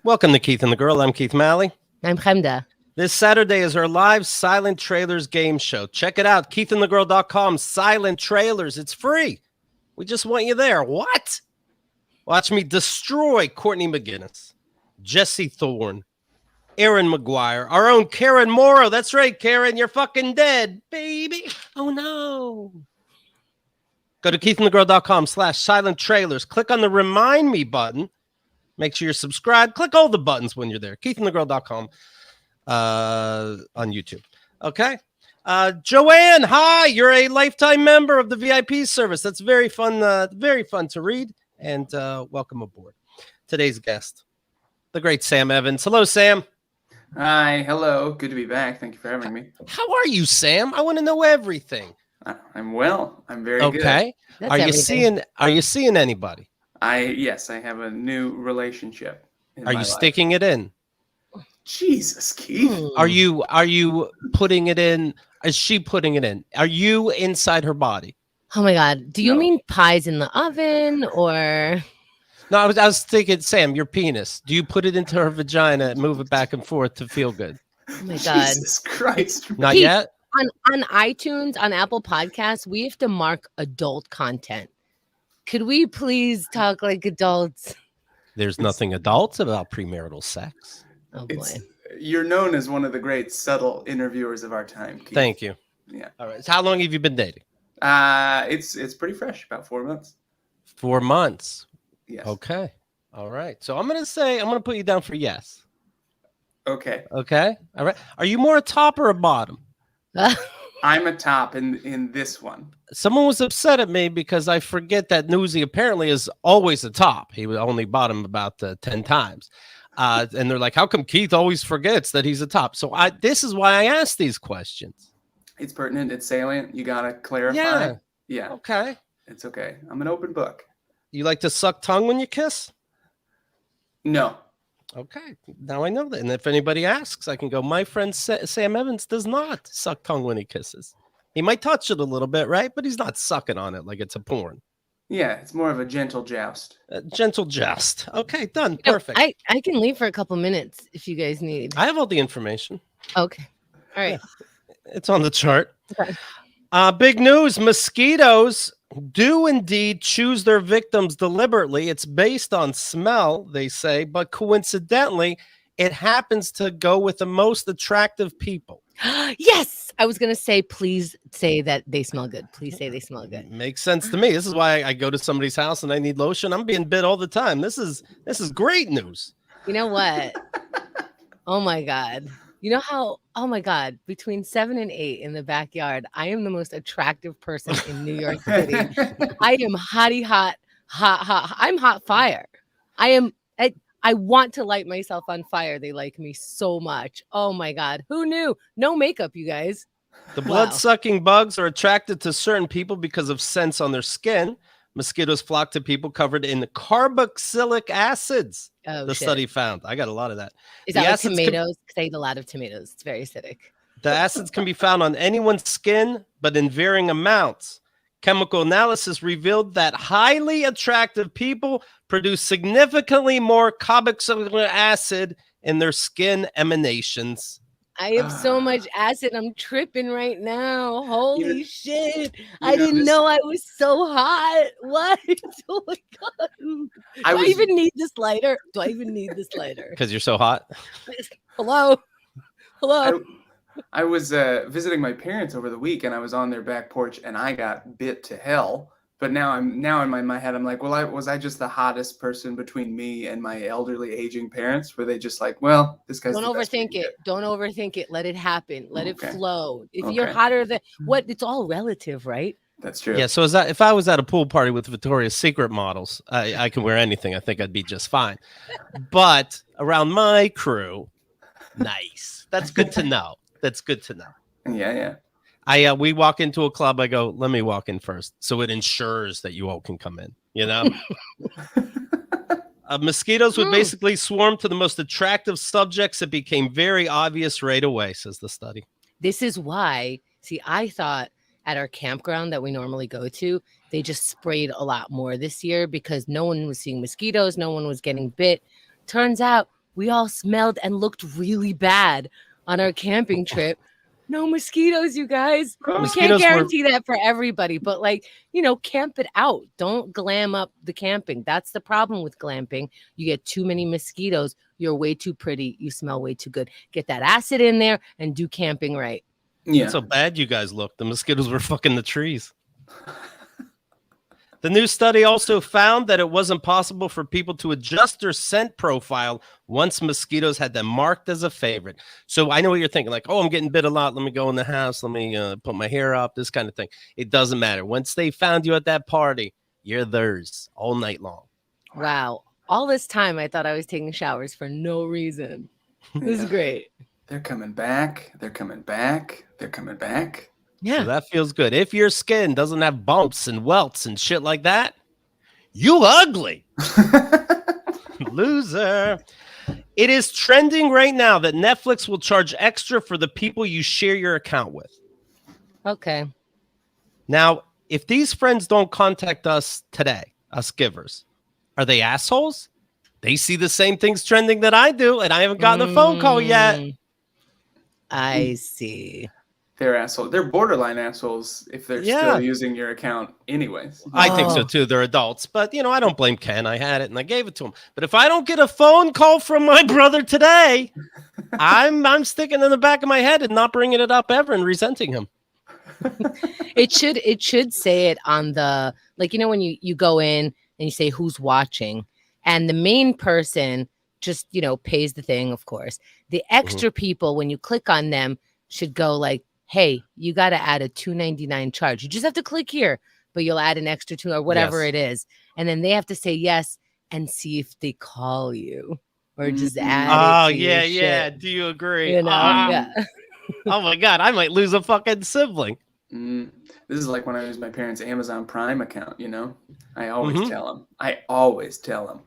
Welcome to Keith and the Girl. I'm Keith Malley. I'm Chemda. This Saturday is our live Silent Trailers game show. Check it out, keithandthegirl.com, Silent Trailers. It's free. We just want you there. What? Watch me destroy Courtney McGinnis, Jesse Thorne, Aaron McGuire, our own Karen Morrow. That's right, Karen, you're fucking dead, baby. Oh, no. Go to keithandthegirl.com/silent trailers. Click on the Remind Me button. Make sure you're subscribed. Click all the buttons when you're there. keithandthegirl.com on YouTube. Okay. Joanne, hi. You're a lifetime member of the VIP service. That's very fun to read. And welcome aboard. Today's guest, the great Sam Evans. Hello, Sam. Hi. Hello. Good to be back. Thank you for having me. How are you, Sam? I want to know everything. I'm well. I'm very good. Okay. Are you seeing anybody? Yes, I have a new relationship. Are you sticking it in? Jesus, Keith. Are you putting it in? Is she putting it in? Are you inside her body? Oh my God. Do you mean pies in the oven or? No, I was thinking, Sam, your penis. Do you put it into her vagina and move it back and forth to feel good? Oh my God. Jesus Christ. Not Keith, yet? On iTunes, on Apple Podcasts, we have to mark adult content. Could we please talk like adults? There's nothing adult about premarital sex. Oh boy. You're known as one of the great subtle interviewers of our time, Keith. Thank you. Yeah. All right. So how long have you been dating? It's pretty fresh, about 4 months. 4 months. Yes. Okay. All right. So I'm going to put you down for yes. Okay. Okay. All right. Are you more a top or a bottom? I'm a top in this one. Someone was upset at me because I forget that Newsy apparently is always a top. He would only bottom about 10 times. And they're like, how come Keith always forgets that he's a top? So this is why I ask these questions. It's pertinent. It's salient. You got to clarify. Yeah. Yeah. Okay. It's okay. I'm an open book. You like to suck tongue when you kiss? No. Okay. Now I know that. And if anybody asks, I can go, my friend Sam Evans does not suck tongue when he kisses. He might touch it a little bit, right? But he's not sucking on it like it's a porn. Yeah, it's more of a gentle joust. Gentle joust. Okay, done. Perfect. I can leave for a couple minutes if you guys need. I have all the information. Okay. All right. Yeah, it's on the chart. Okay. Big news. Mosquitoes do indeed choose their victims deliberately. It's based on smell, they say, but coincidentally, it happens to go with the most attractive people. Yes, I was going to say, please say that they smell good. Please say they smell good. Makes sense to me. This is why I go to somebody's house and I need lotion. I'm being bit all the time. This is great news. You know what? Oh my God. You know how, oh my God, between 7 and 8 in the backyard, I am the most attractive person in New York City. I am hottie hot. I'm hot fire. I want to light myself on fire. They like me so much. Oh my God. Who knew? No makeup, you guys. The blood-sucking bugs are attracted to certain people because of scents on their skin. Mosquitoes flock to people covered in carboxylic acids. The study found. I got a lot of that. Is that like tomatoes? Because I eat a lot of tomatoes. It's very acidic. The acids can be found on anyone's skin, but in varying amounts. Chemical analysis revealed that highly attractive people produce significantly more carboxylic acid in their skin emanations. I have so much acid. I'm tripping right now. Holy shit. I didn't know I was so hot. What? Oh my God. Do I even need this lighter? Because you're so hot. Hello. I was visiting my parents over the week, and I was on their back porch, and I got bit to hell. But now in my head, I'm like, well, was I just the hottest person between me and my elderly aging parents? Were they just like, well, this guy's Don't overthink it. Don't overthink it. Let it happen. Let it flow. If you're Okay. hotter than what? It's all relative, right? That's true. Yeah. So if I was at a pool party with Victoria's Secret models, I can wear anything. I think I'd be just fine. But around my crew, nice. That's good to know. Yeah. We walk into a club. I go, let me walk in first, so it ensures that you all can come in. You know, mosquitoes would basically swarm to the most attractive subjects. It became very obvious right away, says the study. This is why. See, I thought at our campground that we normally go to, they just sprayed a lot more this year because no one was seeing mosquitoes. No one was getting bit. Turns out We all smelled and looked really bad on our camping trip. No mosquitoes, you guys. We can't Mosquitoes guarantee that for everybody, but like, camp it out. Don't glam up the camping. That's the problem with glamping. You get too many mosquitoes. You're way too pretty. You smell way too good. Get that acid in there and do camping right. Yeah. That's how bad you guys look. The mosquitoes were fucking the trees. The new study also found that it wasn't possible for people to adjust their scent profile once mosquitoes had them marked as a favorite. So I know what you're thinking, like, oh, I'm getting bit a lot. Let me go in the house. Let me put my hair up, this kind of thing. It doesn't matter. Once they found you at that party, you're theirs all night long. Wow. All this time, I thought I was taking showers for no reason. This is great. They're coming back. They're coming back. They're coming back. Yeah. So that feels good. If your skin doesn't have bumps and welts and shit like that, you ugly. Loser. It is trending right now that Netflix will charge extra for the people you share your account with. Okay. Now, if these friends don't contact us today, us givers, are they assholes? They see the same things trending that I do, and I haven't gotten a phone call yet. I see. They're assholes. They're borderline assholes if they're still using your account anyways. I think so too. They're adults, but I don't blame Ken. I had it and I gave it to him. But if I don't get a phone call from my brother today, I'm sticking in the back of my head and not bringing it up ever and resenting him. It should say it on the, like, when you go in and you say who's watching, and the main person just pays the thing, of course. The extra people, when you click on them, should go like, hey, you got to add a $2.99 charge. You just have to click here, but you'll add an extra $2 or whatever it is. And then they have to say yes and see if they call you or just add it to your shit. Do you agree? Yeah. Oh my God, I might lose a fucking sibling. This is like when I use my parents' Amazon Prime account, I always tell them.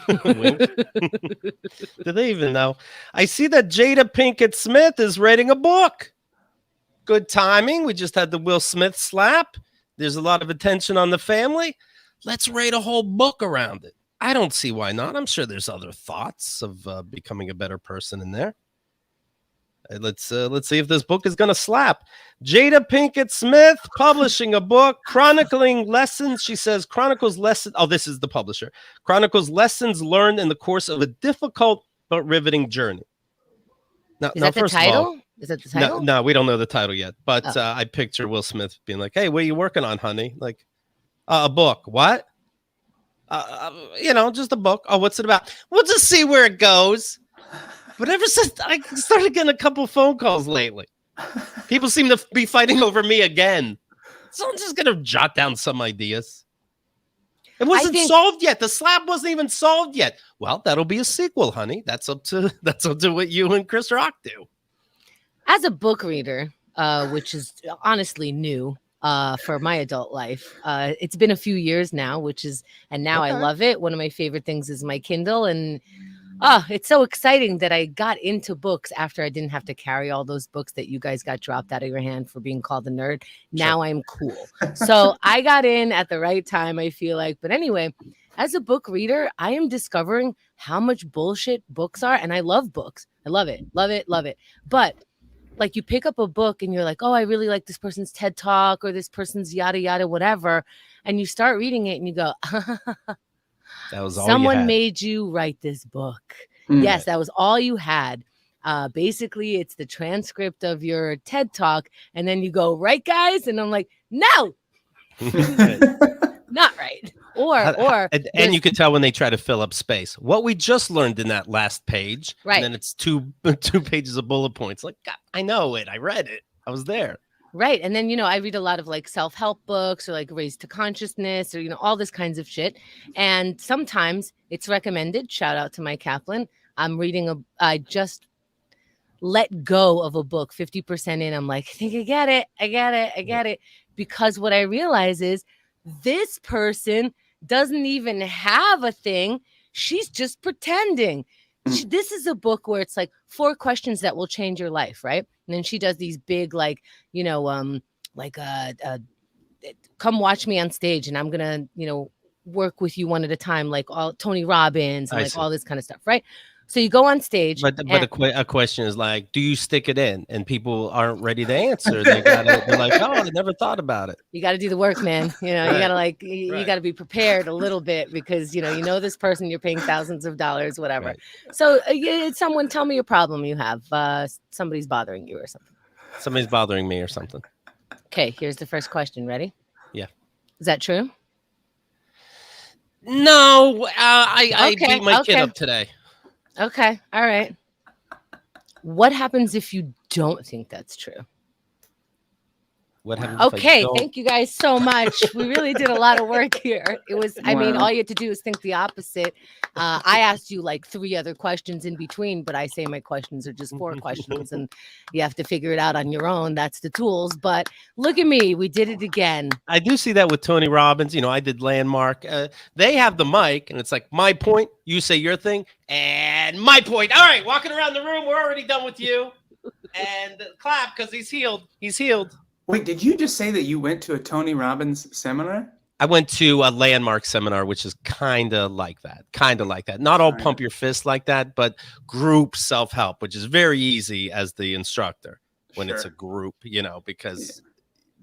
Do they even know? I see that Jada Pinkett Smith is writing a book. Good timing. We just had the Will Smith slap. There's a lot of attention on the family. Let's write a whole book around it. I don't see why not. I'm sure there's other thoughts of becoming a better person in there. Let's see if this book is going to slap. Jada Pinkett Smith publishing a book chronicling lessons. She says chronicles lessons. Oh, this is the publisher. Chronicles lessons learned in the course of a difficult but riveting journey. Now, is that the title? Is that the title? No, we don't know the title yet. But I picture Will Smith being like, "Hey, what are you working on, honey?" Like, a book. What? Just a book. Oh, what's it about? We'll just see where it goes. But ever since I started getting a couple phone calls lately, people seem to be fighting over me again. So I'm just gonna jot down some ideas. It wasn't solved yet. The slap wasn't even solved yet. Well, that'll be a sequel, honey. That's up to what you and Chris Rock do. As a book reader, which is honestly new for my adult life, it's been a few years now, and now I love it. One of my favorite things is my Kindle, and it's so exciting that I got into books after I didn't have to carry all those books that you guys got dropped out of your hand for being called a nerd. Now I'm cool. So I got in at the right time, I feel like. But anyway, as a book reader, I am discovering how much bullshit books are. And I love books. I love it. Love it. Love it. But like you pick up a book and you're like, oh, I really like this person's TED Talk or this person's yada, yada, whatever. And you start reading it and you go, that was all someone made you write this book. Yes, that was all you had. Basically, it's the transcript of your TED Talk. And then you go, right, guys? And I'm like, no, not right. And you can tell when they try to fill up space. What we just learned in that last page, right? And then it's two pages of bullet points. Like, God, I know it. I read it. I was there. Right. And then, I read a lot of like self-help books or like Raised to Consciousness or, all this kinds of shit. And sometimes it's recommended. Shout out to Mike Kaplan. I just let go of a book 50% in. I'm like, I think I get it. Because what I realize is this person doesn't even have a thing. She's just pretending. This is a book where it's like 4 questions that will change your life, right? And then she does these big, like, come watch me on stage and I'm going to, work with you one at a time, like all Tony Robbins and all this kind of stuff, right? So you go on stage. But a question is like, do you stick it in? And people aren't ready to answer. They're like, oh, I never thought about it. You got to do the work, man. You know, you got to you got to be prepared a little bit because, you know this person, you're paying thousands of dollars, whatever. Right. So someone tell me a problem you have. Somebody's bothering you or something. Somebody's bothering me or something. Okay, here's the first question. Ready? Yeah. Is that true? No, I beat my kid up today. Okay. All right. What happens if you don't think that's true? What happens? Okay. Thank you guys so much. We really did a lot of work here. It was, I mean, all you had to do is think the opposite. I asked you like 3 other questions in between, but I say my questions are just 4 questions and you have to figure it out on your own. That's the tools. But look at me. We did it again. I do see that with Tony Robbins. You know, I did Landmark. They have the mic and it's like my point. You say your thing and my point. All right. Walking around the room. We're already done with you. And clap because he's healed. He's healed. Wait, did you just say that you went to a Tony Robbins seminar? I went to a Landmark seminar, which is kind of like that. Not all pump your fist like that, but group self-help, which is very easy as the instructor when it's a group, you know, because,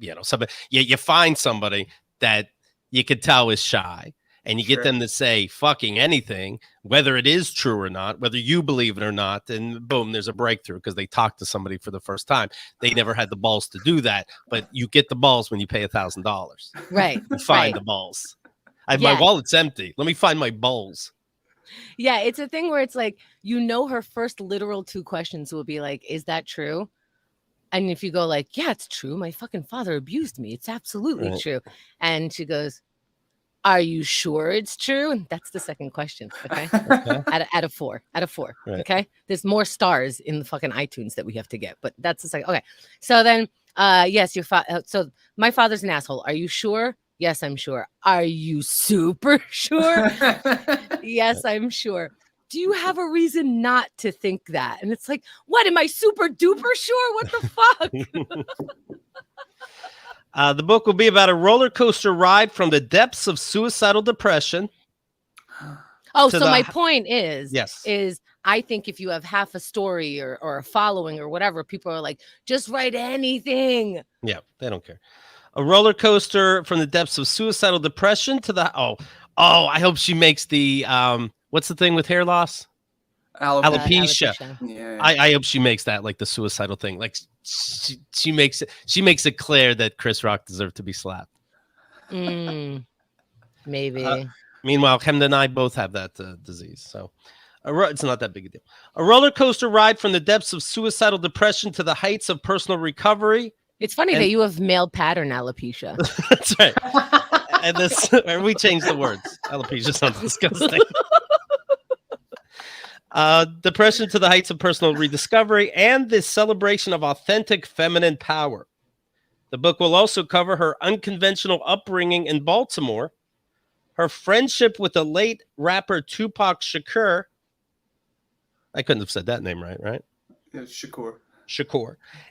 you know, you find somebody that you could tell is shy and you get them to say fucking anything, whether it is true or not, whether you believe it or not, and boom, there's a breakthrough because they talked to somebody for the first time. They never had the balls to do that, but you get the balls when you pay $1,000. Right. You find the balls. My wallet's empty. Let me find my balls. Yeah, it's a thing where it's like, her first literal 2 questions will be like, is that true? And if you go like, yeah, it's true. My fucking father abused me. It's absolutely true. And she goes, are you sure it's true? And that's the second question. Okay. Out of 4. Right. Okay. There's more stars in the fucking iTunes that we have to get, but that's the second. Okay. So then, yes, so my father's an asshole. Are you sure? Yes, I'm sure. Are you super sure? Yes, I'm sure. Do you have a reason not to think that? And it's like, what? Am I super duper sure? What the fuck? The book will be about a roller coaster ride from the depths of suicidal depression. Oh, so my point is, yes, I think if you have half a story or a following or whatever, people are like, just write anything. Yeah, they don't care. A roller coaster from the depths of suicidal depression to the I hope she makes the what's the thing with hair loss? Alopecia. Yeah. I hope she makes that like the suicidal thing. Like she makes it clear that Chris Rock deserved to be slapped. Maybe. Meanwhile, Hemda and I both have that disease, so it's not that big a deal. A roller coaster ride from the depths of suicidal depression to the heights of personal recovery. It's funny that you have male pattern alopecia. That's right. And we changed the words. Alopecia sounds disgusting. Depression to the heights of personal rediscovery and the celebration of authentic feminine power. The book will also cover her unconventional upbringing in Baltimore, her friendship with the late rapper Tupac Shakur. I couldn't have said that name right? Yeah, Shakur.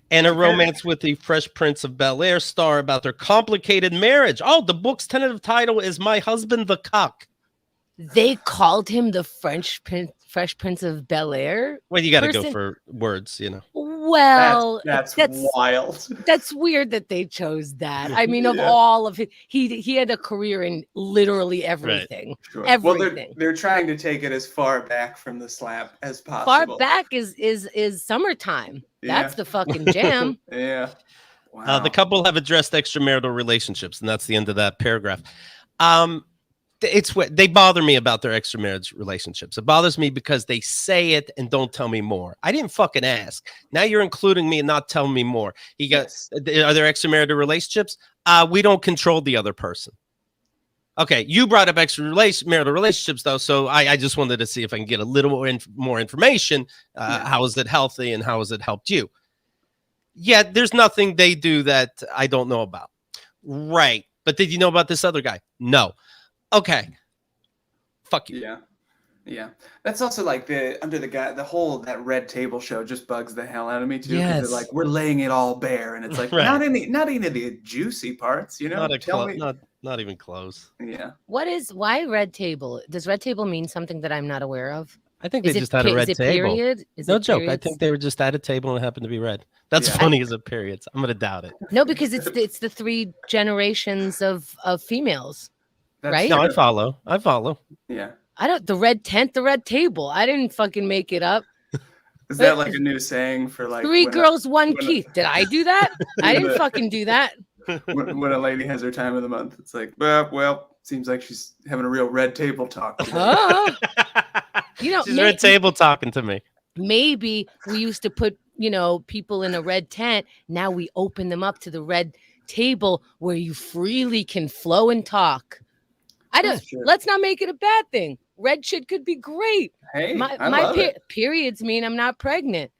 And a romance with the Fresh Prince of Bel-Air star about their complicated marriage. Oh, the book's tentative title is My Husband the Cock. They called him the Fresh Prince of Bel-Air. Well, you got to go for words, you know. Well, that's wild. That's weird that they chose that. I mean, of all of it, he had a career in literally everything. Right. Sure. Everything. Well, they're trying to take it as far back from the slap as possible. Far back is summertime. Yeah. That's the fucking jam. Yeah. Wow. The couple have addressed extramarital relationships, and that's the end of that paragraph. They bother me about their extramarital relationships. It bothers me because they say it and don't tell me more. I didn't fucking ask. Now you're including me and not telling me more. Are there extramarital relationships? We don't control the other person. Okay, you brought up extramarital relationships though, so I just wanted to see if I can get a little more information. How is it healthy and how has it helped you? Yeah, there's nothing they do that I don't know about. Right, but did you know about this other guy? No. Okay. Fuck you. Yeah. That's also like the whole that Red Table show just bugs the hell out of me too. Yes. They're like, we're laying it all bare, and it's like not any of the juicy parts, you know. Not even close. Yeah. Why Red Table? Does Red Table mean something that I'm not aware of? I think they just had a red is it table. Period? Is No it joke. I periods? think they were just at a table and it happened to be red. That's funny as a periods. I'm gonna doubt it. No, because it's the 3 generations of females, right? No, I follow. Yeah. I don't the red tent, the red table. I didn't fucking make it up. Is that like a new saying for like 3 girls, 1 Keith? Did I do that? I didn't fucking do that. When a lady has her time of the month, it's like, well, seems like she's having a real red table talk today. Oh. She's red table talking to me. Maybe we used to put, people in a red tent. Now we open them up to the red table where you freely can flow and talk. Let's not make it a bad thing. Red shit could be great. Hey, my periods mean I'm not pregnant.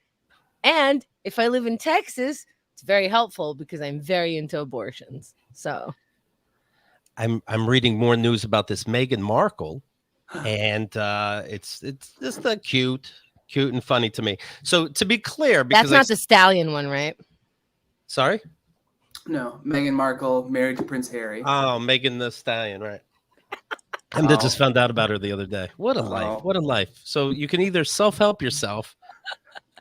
And if I live in Texas, it's very helpful because I'm very into abortions. So I'm reading more news about this Meghan Markle, and it's just cute and funny to me. So to be clear, because that's not the stallion one, right? Sorry? No, Meghan Markle married to Prince Harry. Oh, Megan the Stallion, right? I just found out about her the other day. What a life. What a life. So you can either self-help yourself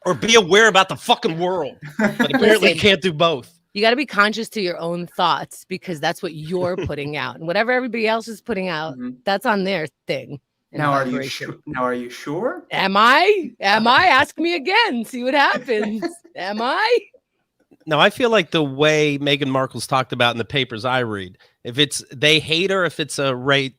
or be aware about the fucking world. But apparently can't do both. You got to be conscious to your own thoughts because that's what you're putting out. And whatever everybody else is putting out, that's on their thing. Now are you sure? Am I? Ask me again. See what happens. Am I? No, I feel like the way Meghan Markle's talked about in the papers I read, they hate her if it's a right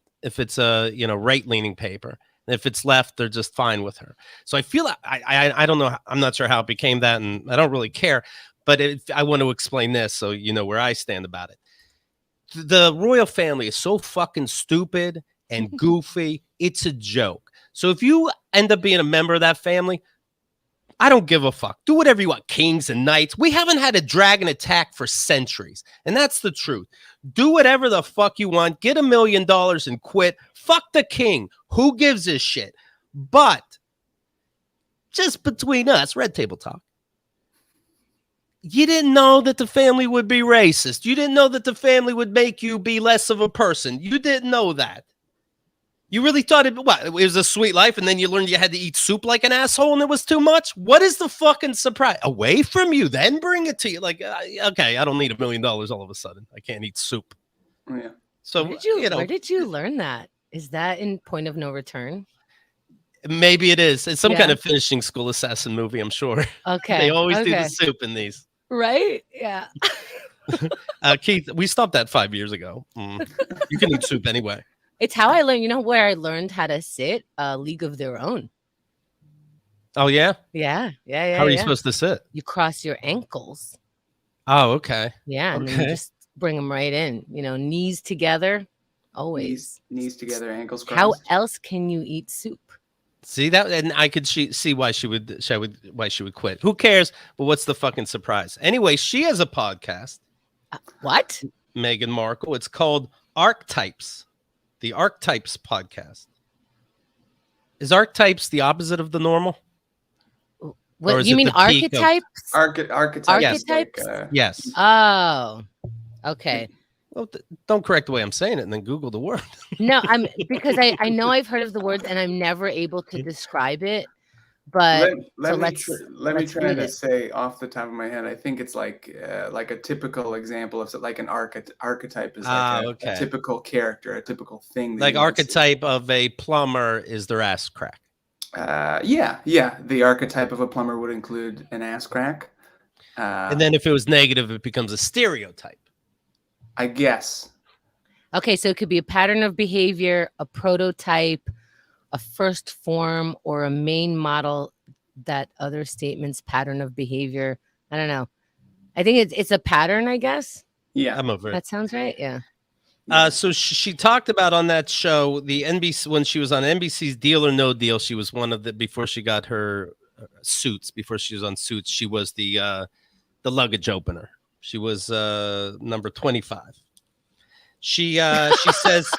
leaning paper. And if it's left, they're just fine with her. So I feel I don't know. I'm not sure how it became that, and I don't really care. But I want to explain this so you know where I stand about it. The royal family is so fucking stupid and goofy. It's a joke. So if you end up being a member of that family, I don't give a fuck. Do whatever you want. Kings and knights. We haven't had a dragon attack for centuries. And that's the truth. Do whatever the fuck you want. Get $1 million and quit. Fuck the king. Who gives a shit? But just between us, Red Table Talk. You didn't know that the family would be racist. You didn't know that the family would make you be less of a person. You didn't know that. You really thought it was a sweet life, and then you learned you had to eat soup like an asshole, and it was too much? What is the fucking surprise? Away from you, then bring it to you. Like, okay, I don't need $1 million all of a sudden. I can't eat soup. Yeah. So where did you learn that? Is that in Point of No Return? Maybe it is. It's some kind of finishing school assassin movie, I'm sure. Okay. They always do the soup in these. Right? Yeah. Keith, we stopped that 5 years ago. You can eat soup anyway. It's how I learned, where I learned how to sit? League of Their Own. Oh, yeah? Yeah. How are you supposed to sit? You cross your ankles. Oh, okay. Yeah, and then you just bring them right in. Knees together, always. Knees together, ankles crossed. How else can you eat soup? See that, and I could see why she would quit. Who cares? But what's the fucking surprise? Anyway, she has a podcast. What? Meghan Markle. It's called Archetypes. The Archetypes podcast. Is archetypes the opposite of the normal? What you mean archetypes? Archetypes. Archetypes? Yes. Oh, okay. Well, don't correct the way I'm saying it, and then Google the word. No, because I know I've heard of the words, and I'm never able to describe it. But let me try to say off the top of my head. I think it's like a typical example of like an archetype is like a typical character, a typical thing. Like archetype of a plumber is their ass crack. Yeah. The archetype of a plumber would include an ass crack. And then if it was negative, it becomes a stereotype. I guess. Okay, so it could be a pattern of behavior, a prototype, a first form, or a main model that other statements pattern of behavior. I don't know. I think it's a pattern, I guess. Yeah. I'm over it. That sounds right. Yeah. So she talked about on that show, the NBC, when she was on NBC's Deal or No Deal, she was one of the, before she got her Suits, before she was on Suits, she was the luggage opener. She was number 25. She says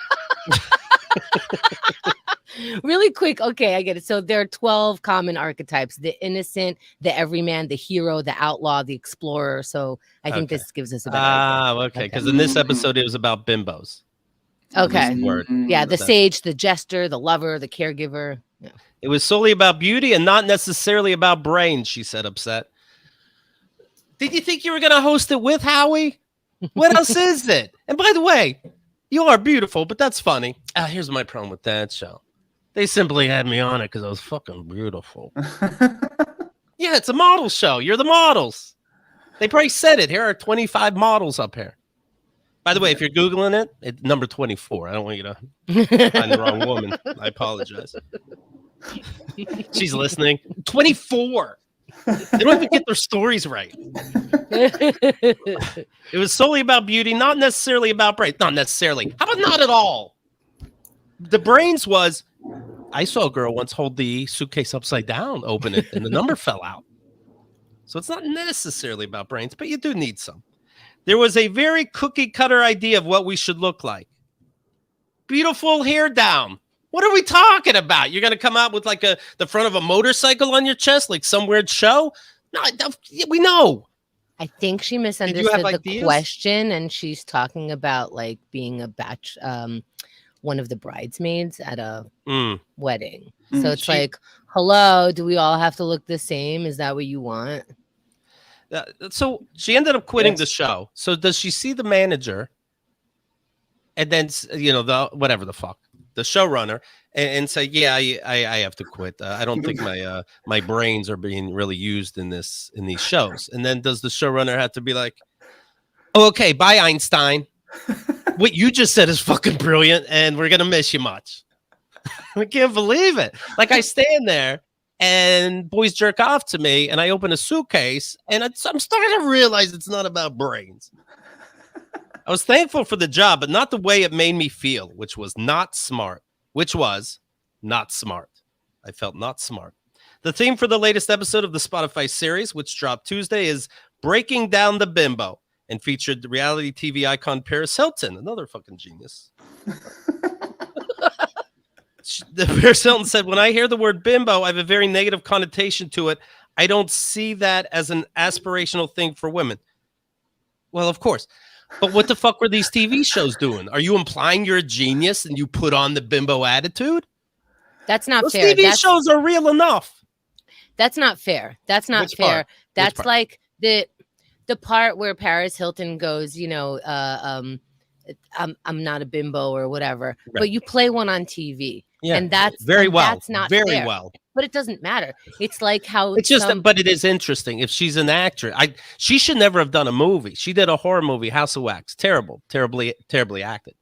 really quick. Okay, I get it. So there are 12 common archetypes: the innocent, the everyman, the hero, the outlaw, the explorer. So I think this gives us a better idea. Okay. Because in this episode, it was about bimbos. Okay. Word. Yeah, the sage, the jester, the lover, the caregiver. Yeah. It was solely about beauty and not necessarily about brains, she said, upset. Did you think you were going to host it with Howie? What else is it? And by the way, you are beautiful, but that's funny. Here's my problem with that show. They simply had me on it because I was fucking beautiful. Yeah, it's a model show. You're the models. They probably said it. Here are 25 models up here. By the way, if you're Googling it, it's number 24. I don't want you to find the wrong woman. I apologize. She's listening. 24. They don't even get their stories right. It was solely about beauty, not necessarily about brains. Not necessarily. How about not at all? The brains was, I saw a girl once hold the suitcase upside down, open it, and the number fell out. So it's not necessarily about brains, but you do need some. There was a very cookie cutter idea of what we should look like. Beautiful hair down. What are we talking about? You're going to come out with like the front of a motorcycle on your chest, like some weird show? No, we know. I think she misunderstood the question, and she's talking about like being a one of the bridesmaids at a wedding. So it's like, hello, do we all have to look the same? Is that what you want? So she ended up quitting the show. So does she see the manager and then, the whatever the fuck, the showrunner, and say, yeah, I have to quit. I don't think my brains are being really used in these shows. And then does the showrunner have to be like, oh, okay, bye, Einstein. What you just said is fucking brilliant, and we're gonna miss you much. I can't believe it. Like, I stand there and boys jerk off to me, and I open a suitcase, and I'm starting to realize it's not about brains. I was thankful for the job, but not the way it made me feel, which was not smart. I felt not smart. The theme for the latest episode of the Spotify series, which dropped Tuesday, is Breaking Down the Bimbo, and featured the reality TV icon Paris Hilton, another fucking genius. Paris Hilton said, when I hear the word bimbo, I have a very negative connotation to it. I don't see that as an aspirational thing for women. Well, of course. But what the fuck were these TV shows doing? Are you implying you're a genius and you put on the bimbo attitude? That's not Those fair. TV shows are real enough. That's not fair. That's not Which fair. part? That's part? like the part where Paris Hilton goes, I'm not a bimbo or whatever, right. But you play one on TV. Yeah, and that's very well. That's not very fair. well. But it doesn't matter. It's like how it's just, but it is interesting. If she's an actress, she should never have done a movie. She did a horror movie, House of Wax. Terribly acted.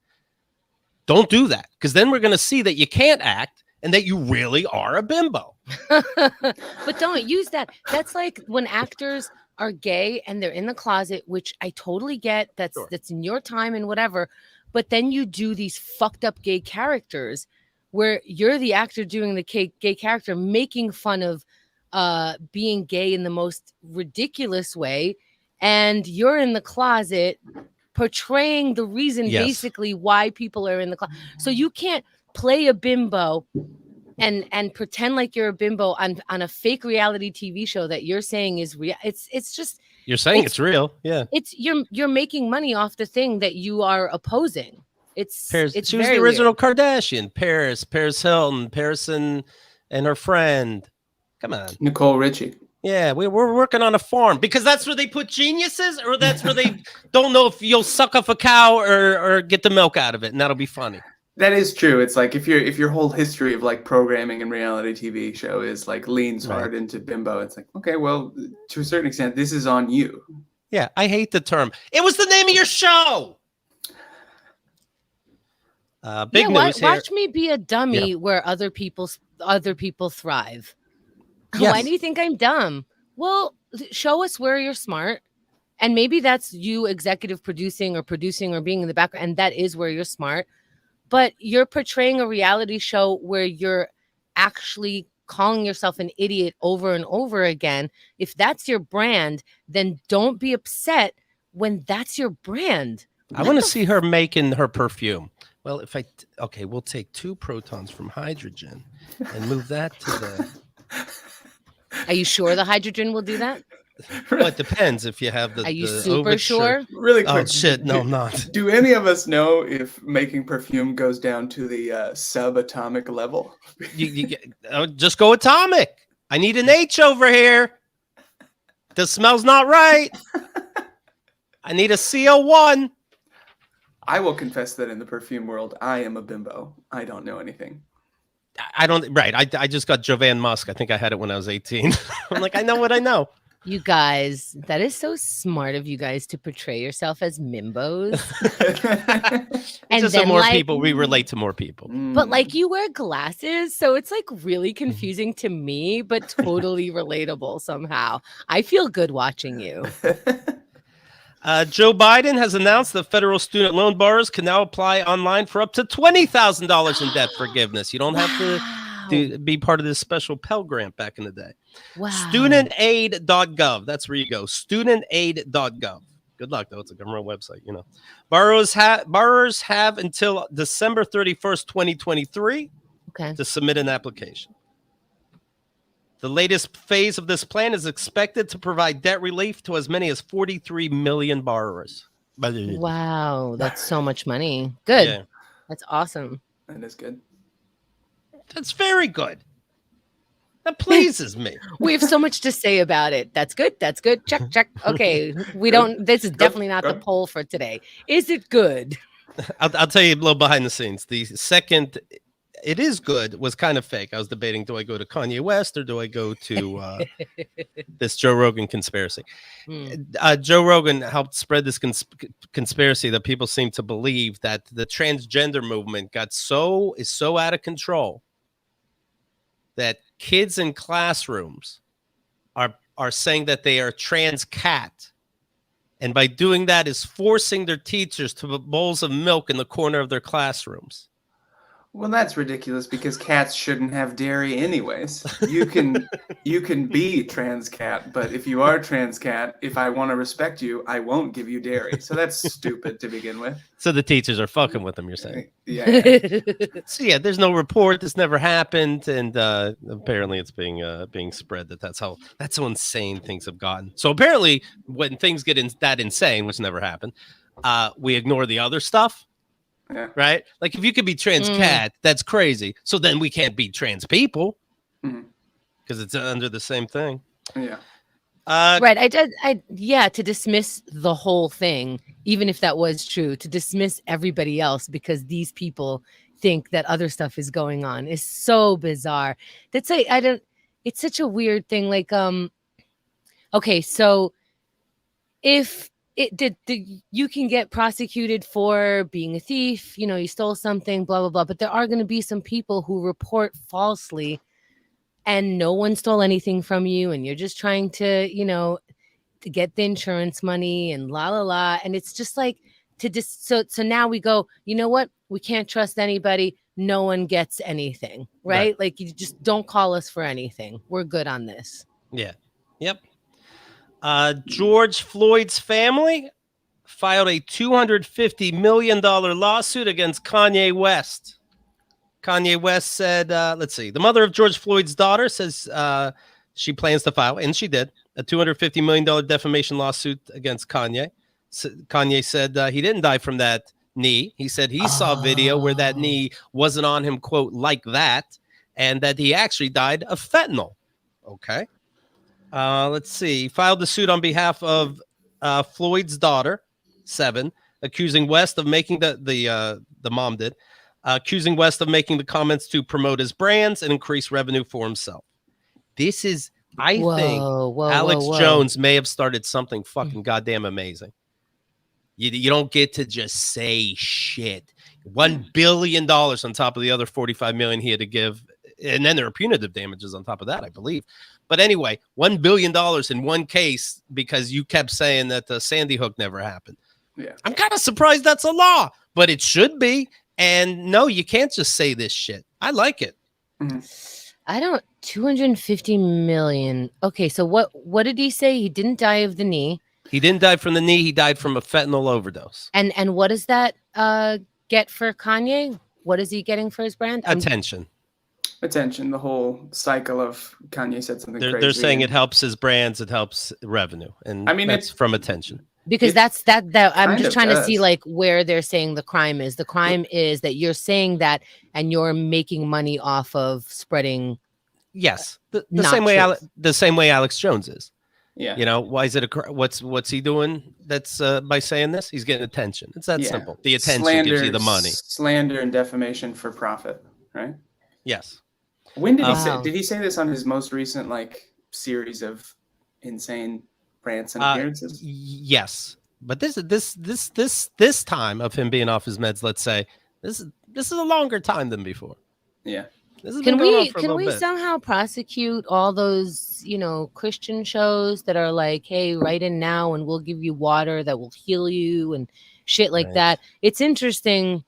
Don't do that, because then we're going to see that you can't act and that you really are a bimbo. But don't use that. That's like when actors are gay and they're in the closet, which I totally get. That's in your time and whatever. But then you do these fucked up gay characters where you're the actor doing the gay character, making fun of being gay in the most ridiculous way. And you're in the closet portraying the reason basically why people are in the closet. So you can't play a bimbo and pretend like you're a bimbo on a fake reality TV show that you're saying is real. It's just, you're saying it's real. Yeah. It's you're making money off the thing that you are opposing. She was the original weird. Kardashian. Paris Hilton, Paris and her friend. Come on. Nicole Richie. Yeah, we're working on a farm because that's where they put geniuses, or that's where they don't know if you'll suck off a cow or get the milk out of it, and that'll be funny. That is true. It's like if your whole history of like programming and reality TV show is like leans hard into bimbo, it's like, okay, well, to a certain extent, this is on you. Yeah, I hate the term. It was the name of your show. Big news here. Watch me be a dummy where other people thrive. Yes. Why do you think I'm dumb? Well, show us where you're smart. And maybe that's you executive producing or being in the background. And that is where you're smart. But you're portraying a reality show where you're actually calling yourself an idiot over and over again. If that's your brand, then don't be upset when that's your brand. I want to see her making her perfume. Well, we'll take 2 protons from hydrogen and move that to the... Are you sure the hydrogen will do that? Well, it depends if you have the. Are you the super overture. sure? Really Oh quick. shit! No, I'm not. Do any of us know if making perfume goes down to the subatomic level? Just go atomic. I need an H over here. The smell's not right. I need a CO1. I will confess that in the perfume world, I am a bimbo. I don't know anything. I don't. Right. I just got Jovan Musk. I think I had it when I was 18. I'm like, I know what I know. You guys, that is so smart of you guys to portray yourself as mimbos. And just so more people, we relate to more people. But like you wear glasses, so it's like really confusing to me, but totally relatable somehow. I feel good watching you. Joe Biden has announced that federal student loan borrowers can now apply online for up to $20,000 in debt forgiveness. You don't have to be part of this special Pell Grant back in the day. Wow. Studentaid.gov. That's where you go. Studentaid.gov. Good luck, though. It's a government website, you know. Borrowers have until December 31st, 2023 to submit an application. The latest phase of this plan is expected to provide debt relief to as many as 43 million borrowers. Wow, that's so much money. Good. Yeah. That's awesome. That is good. That's very good. That pleases me. We have so much to say about it. That's good. That's good. Check, check. Okay. This is definitely not the poll for today. Is it good? I'll tell you a little behind the scenes. The second it is good was kind of fake. I was debating, do I go to Kanye West or do I go to this Joe Rogan conspiracy? Joe Rogan helped spread this conspiracy that people seem to believe that the transgender movement is so out of control that kids in classrooms are saying that they are trans cat. And by doing that is forcing their teachers to put bowls of milk in the corner of their classrooms. Well, that's ridiculous because cats shouldn't have dairy anyways. You can be trans cat, but if you are trans cat, if I want to respect you, I won't give you dairy. So that's stupid to begin with. So the teachers are fucking with them, you're saying? Yeah. So yeah, there's no report. This never happened, and apparently it's being spread that's how insane things have gotten. So apparently, when things get that insane, which never happened, we ignore the other stuff. Yeah. Right? Like if you could be trans cat, that's crazy. So then we can't be trans people because it's under the same thing. Yeah. Right. To dismiss the whole thing, even if that was true, to dismiss everybody else because these people think that other stuff is going on is so bizarre. That's like, it's such a weird thing. Like, okay, so if you can get prosecuted for being a thief, you stole something, blah, blah, blah. But there are going to be some people who report falsely and no one stole anything from you. And you're just trying to, to get the insurance money and la, la, la. And it's just like so now we go, you know what? We can't trust anybody. No one gets anything, right? Like you just don't call us for anything. We're good on this. Yeah. Yep. George Floyd's family filed a $250 million lawsuit against Kanye West. Kanye West said, let's see, the mother of George Floyd's daughter says she plans to file, and she did, a $250 million defamation lawsuit against Kanye. Kanye said he didn't die from that knee. He said he saw a video where that knee wasn't on him, quote, like that, and that he actually died of fentanyl. Okay. Let's see. He filed the suit on behalf of Floyd's daughter, 7, accusing West of making the mom did, accusing West of making the comments to promote his brands and increase revenue for himself. This is, I think, Alex Jones may have started something fucking goddamn amazing. You don't get to just say shit. $1 billion on top of the other $45 million he had to give. And then there are punitive damages on top of that, I believe. But anyway, $1 billion in one case because you kept saying that the Sandy Hook never happened. Yeah. I'm kind of surprised that's a law, but it should be. And no, you can't just say this shit. I like it. I don't, 250 million. Okay, so what did he say? He didn't die of the knee. He didn't die from the knee. He died from a fentanyl overdose. And what does that get for Kanye? What is he getting for his brand? Attention. Attention, the whole cycle of Kanye said something crazy. They're saying it helps his brands, it helps revenue, and I mean, that's from attention. Because that's that I'm just trying to see does. like where they're saying the crime is. The crime is that you're saying that and you're making money off of spreading. Yes, the Not same way truth. the same way Alex Jones is. Yeah. You know, why is it what's he doing? That's by saying this, he's getting attention. It's that simple. The attention gives you the money. Slander and defamation for profit, right? Yes. When did he Wow. say? Did he say this on his most recent like series of insane rants and appearances? Yes, but this time of him being off his meds, let's say this is a longer time than before. Yeah. This has Can been going on we for a can little we bit. somehow prosecute all those, Christian shows that are like, hey, write in now and we'll give you water that will heal you and shit like Right. that. It's interesting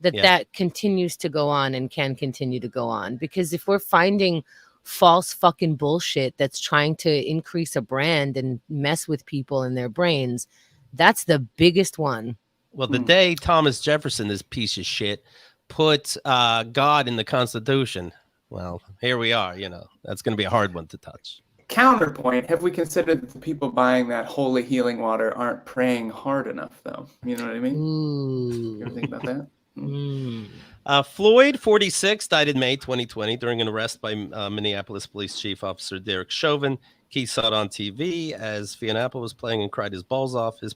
that Yeah. that continues to go on and can continue to go on, because if we're finding false fucking bullshit that's trying to increase a brand and mess with people in their brains, that's the biggest one. Well, the day Thomas Jefferson, this piece of shit, put God in the Constitution, well, here we are. That's going to be a hard one to touch. Counterpoint: have we considered that the people buying that holy healing water aren't praying hard enough, though? You know what I mean? You ever Ooh. think about that? Floyd, 46, died in May 2020 during an arrest by Minneapolis Police Chief Officer Derek Chauvin. He saw it on TV as Fiona Apple was playing and cried his balls off. His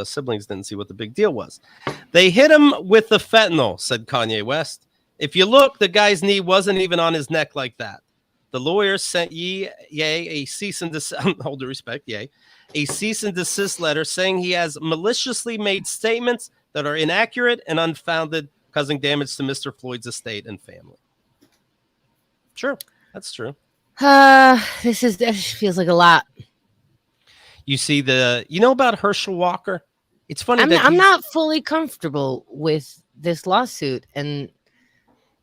siblings didn't see what the big deal was. They hit him with the fentanyl, said Kanye West. If you look, the guy's knee wasn't even on his neck like that. The lawyer sent Ye a cease and desist, hold the respect, Ye, a cease and desist letter saying he has maliciously made statements that are inaccurate and unfounded, causing damage to Mr. Floyd's estate and family. Sure, that's true. This feels like a lot. You see about Herschel Walker? It's funny I'm not fully comfortable with this lawsuit, and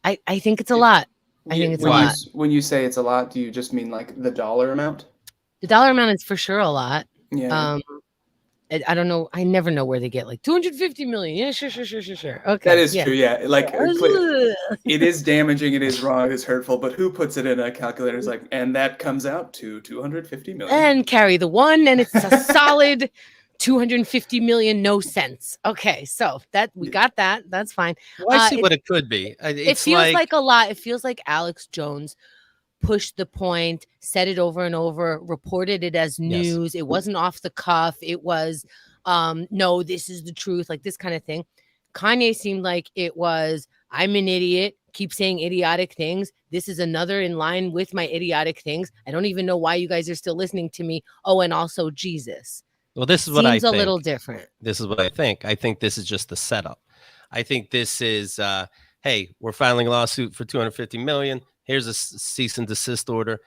I think it's a lot. I think it's a lot. When you say it's a lot, do you just mean like the dollar amount? The dollar amount is for sure a lot. Yeah. I don't know. I never know where they get like 250 million. Yeah, sure. Okay. That is true. Yeah. Like Ugh. it is damaging. It is wrong. It is hurtful. But who puts it in a calculator? Is like, and that comes out to 250 million. And carry the one, and it's a solid 250 million, no cents. Okay, so that we got that. That's fine. Well, I see what it could be. It feels like a lot. It feels like Alex Jones pushed the point, said it over and over, reported it as news. Yes. It wasn't off the cuff. It was, no, this is the truth, like this kind of thing. Kanye seemed like it was, I'm an idiot, keep saying idiotic things. This is another in line with my idiotic things. I don't even know why you guys are still listening to me. Oh, and also Jesus. Well, this is what I think. Seems a little different. This is what I think. I think this is just the setup. I think this is, hey, we're filing a lawsuit for 250 million. Here's a cease and desist order.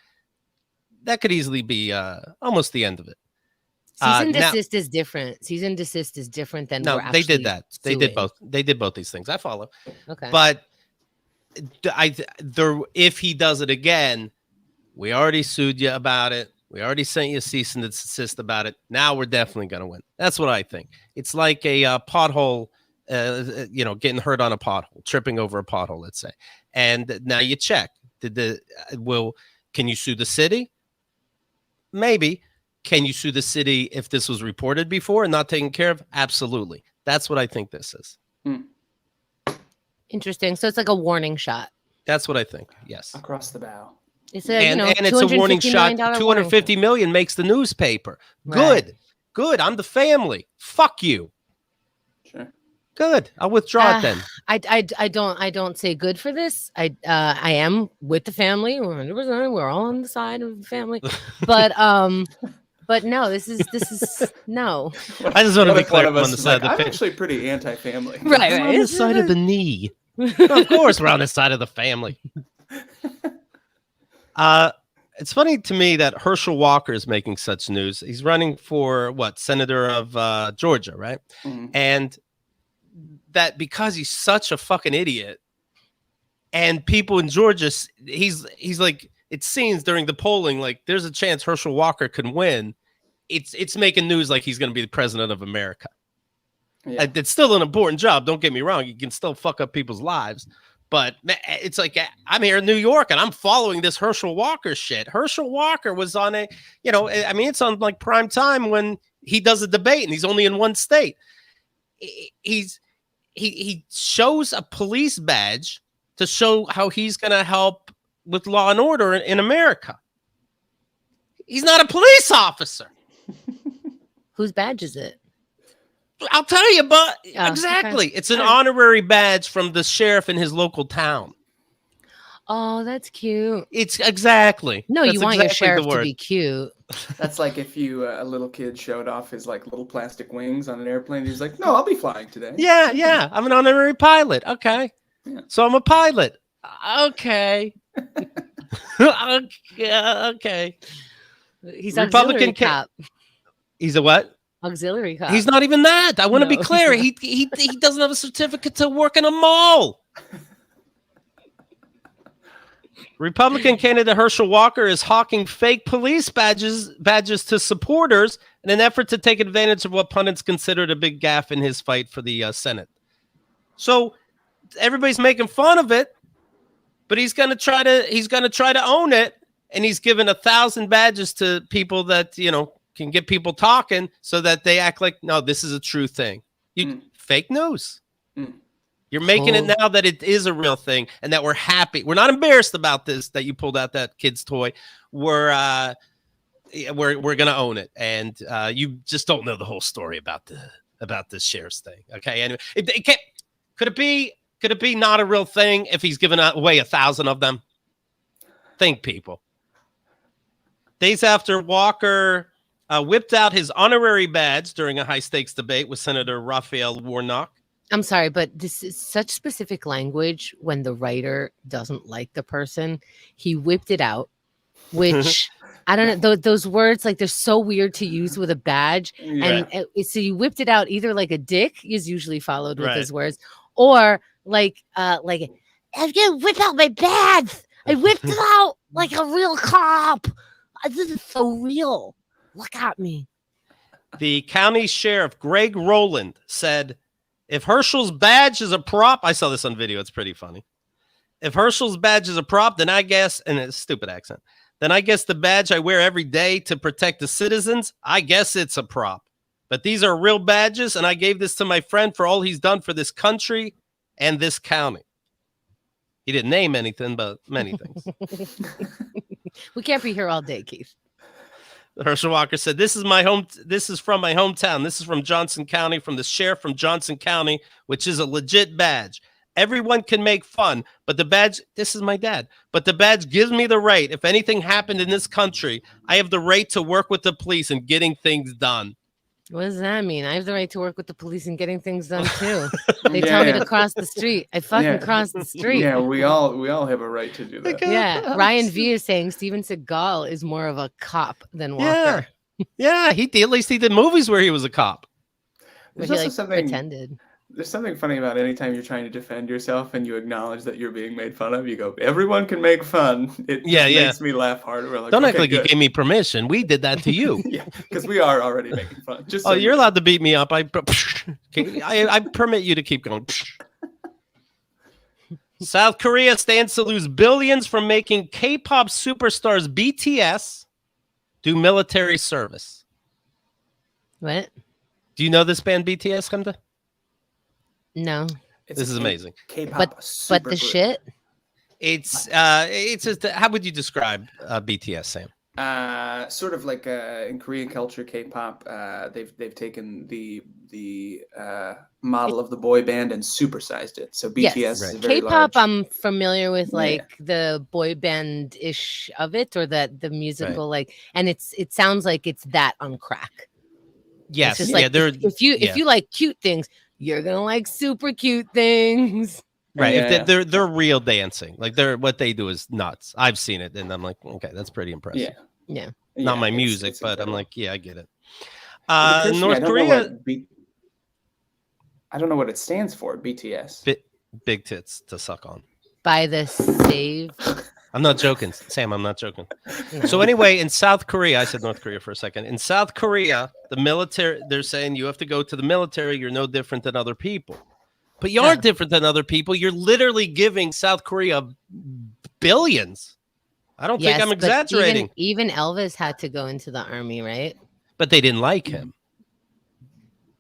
That could easily be almost the end of it. Cease and desist is different. Cease and desist is different than no. They did that. They did both. They did both these things. I follow. Okay. But if he does it again, we already sued you about it. We already sent you a cease and desist about it. Now we're definitely going to win. That's what I think. It's like a pothole, getting hurt on a pothole, tripping over a pothole, let's say. And now you check. Can you sue the city? Maybe. Can you sue the city if this was reported before and not taken care of? Absolutely. That's what I think this is. Interesting. So it's like a warning shot. That's what I think. Yes. Across the bow. It's a, and it's a warning shot. 250 million makes the newspaper. Right. Good. I'm the family. Fuck you. Sure. Good. I'll withdraw it then. I don't say good for this. I am with the family 100%. We're all on the side of the family. But no, this is no. I just want to be clear. I'm on the side of the I'm family. actually pretty anti-family. Right. I'm on the side of the knee. Of course, we're on the side of the family. It's funny to me that Herschel Walker is making such news. He's running for senator of Georgia, right? Mm-hmm. And that because he's such a fucking idiot, and people in Georgia, he's like, it seems during the polling like there's a chance Herschel Walker can win. It's making news like he's going to be the president of America. Yeah. It's still an important job. Don't get me wrong. You can still fuck up people's lives. But it's like I'm here in New York and I'm following this Herschel Walker shit. Herschel Walker was on it's on like prime time when he does a debate and he's only in one state. He shows a police badge to show how he's going to help with law and order in America. He's not a police officer. Whose badge is it? I'll tell you, but exactly. Okay. It's an honorary badge from the sheriff in his local town. Oh, that's cute. It's exactly. No, you want your sheriff to be cute. That's like if you a little kid showed off his like little plastic wings on an airplane. He's like, "No, I'll be flying today." Yeah. I'm an honorary pilot. Okay, yeah. So I'm a pilot. Okay. Okay. He's Republican cop. He's a what? Auxiliary cop. He's not even that. I want to be clear. He doesn't have a certificate to work in a mall. Republican candidate Herschel Walker is hawking fake police badges to supporters in an effort to take advantage of what pundits considered a big gaffe in his fight for the Senate. So everybody's making fun of it, but he's gonna try to own it, and he's given 1,000 badges to people that can get people talking so that they act like, no, this is a true thing. Fake news. You're making it now that it is a real thing and that we're happy. We're not embarrassed about this, that you pulled out that kid's toy. We're going to own it. And you just don't know the whole story about this sheriff's thing. Okay. Anyway, could it be not a real thing if he's given away 1,000 of them? Think, people. Days after Walker whipped out his honorary badge during a high-stakes debate with Senator Raphael Warnock. I'm sorry, but this is such specific language when the writer doesn't like the person. He whipped it out, which I don't know. Those words, like, they're so weird to use with a badge. Yeah. And so you whipped it out either like a dick is usually followed with his words, or like I'm going to whip out my badge. I whipped it out like a real cop. This is so real. Look at me. The county sheriff, Greg Rowland, said, if Herschel's badge is a prop, I saw this on video. It's pretty funny. If Herschel's badge is a prop, then I guess, and it's a stupid accent, then I guess the badge I wear every day to protect the citizens, I guess it's a prop. But these are real badges, and I gave this to my friend for all he's done for this country and this county. He didn't name anything, but many things. We can't be here all day, Keith. Herschel Walker said, this is from my hometown. This is from Johnson County, from the sheriff from Johnson County, which is a legit badge. Everyone can make fun, but the badge, this is my dad, but the badge gives me the right. If anything happened in this country, I have the right to work with the police and getting things done. What does that mean? I have the right to work with the police and getting things done too. They tell me to cross the street. I fucking cross the street. Yeah, we all have a right to do that. Yeah, Ryan V is saying Steven Seagal is more of a cop than Walker. Yeah, at least he did movies where he was a cop. There's also pretended. There's something funny about anytime you're trying to defend yourself and you acknowledge that you're being made fun of. You go, everyone can make fun. It makes me laugh harder. We're like, don't act like you gave me permission. We did that to you. Yeah, because we are already making fun. Just you're allowed to beat me up. I permit you to keep going. South Korea stands to lose billions from making K-pop superstars BTS do military service. What? Do you know this band BTS, Hamza? No. This is amazing. K-pop, but the shit. It's just, how would you describe BTS, Sam? Sort of like in Korean culture, K-pop. They've taken the model of the boy band and supersized it. So BTS is very K-pop. large. I'm familiar with the boy band ish of it, or the musical and it sounds like it's that on crack. Yes, it's just if you like cute things, you're gonna like super cute things, right? If they're real dancing, like what they do is nuts. I've seen it, and I'm like, okay, that's pretty impressive. Yeah. Not my music, but I'm like, I get it. North Korea. I don't know what it stands for. BTS. Big tits to suck on. By the save. I'm not joking, Sam. I'm not joking. No. So anyway, in South Korea, I said North Korea for a second. In South Korea, the military, they're saying you have to go to the military. You're no different than other people. But you are different than other people. You're literally giving South Korea billions. I don't think I'm exaggerating. Even Elvis had to go into the army, right? But they didn't like him.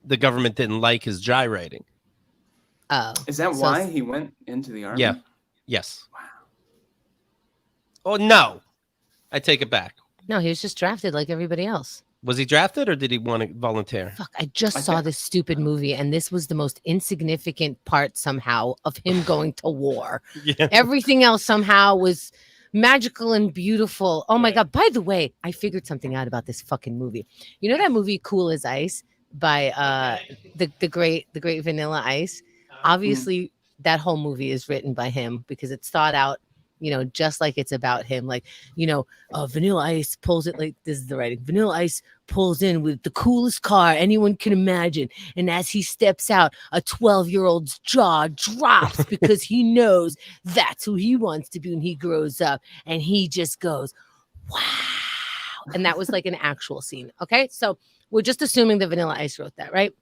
The government didn't like his gyrating. Oh. Is that why he went into the army? Yeah. Yes. Wow. Oh, no. I take it back. No, he was just drafted like everybody else. Was he drafted or did he want to volunteer? Fuck, I just saw this stupid movie and this was the most insignificant part somehow of him going to war. Yeah. Everything else somehow was magical and beautiful. Oh my God. By the way, I figured something out about this fucking movie. You know that movie Cool as Ice by the great Vanilla Ice? Obviously, that whole movie is written by him because it's thought out, you know, just like it's about him. Like, you know, Vanilla Ice pulls it like this is the writing. Vanilla Ice pulls in with the coolest car anyone can imagine. And as he steps out, a 12-year-old's jaw drops because he knows that's who he wants to be when he grows up. And he just goes, wow. And that was like an actual scene. Okay. So we're just assuming that Vanilla Ice wrote that, right?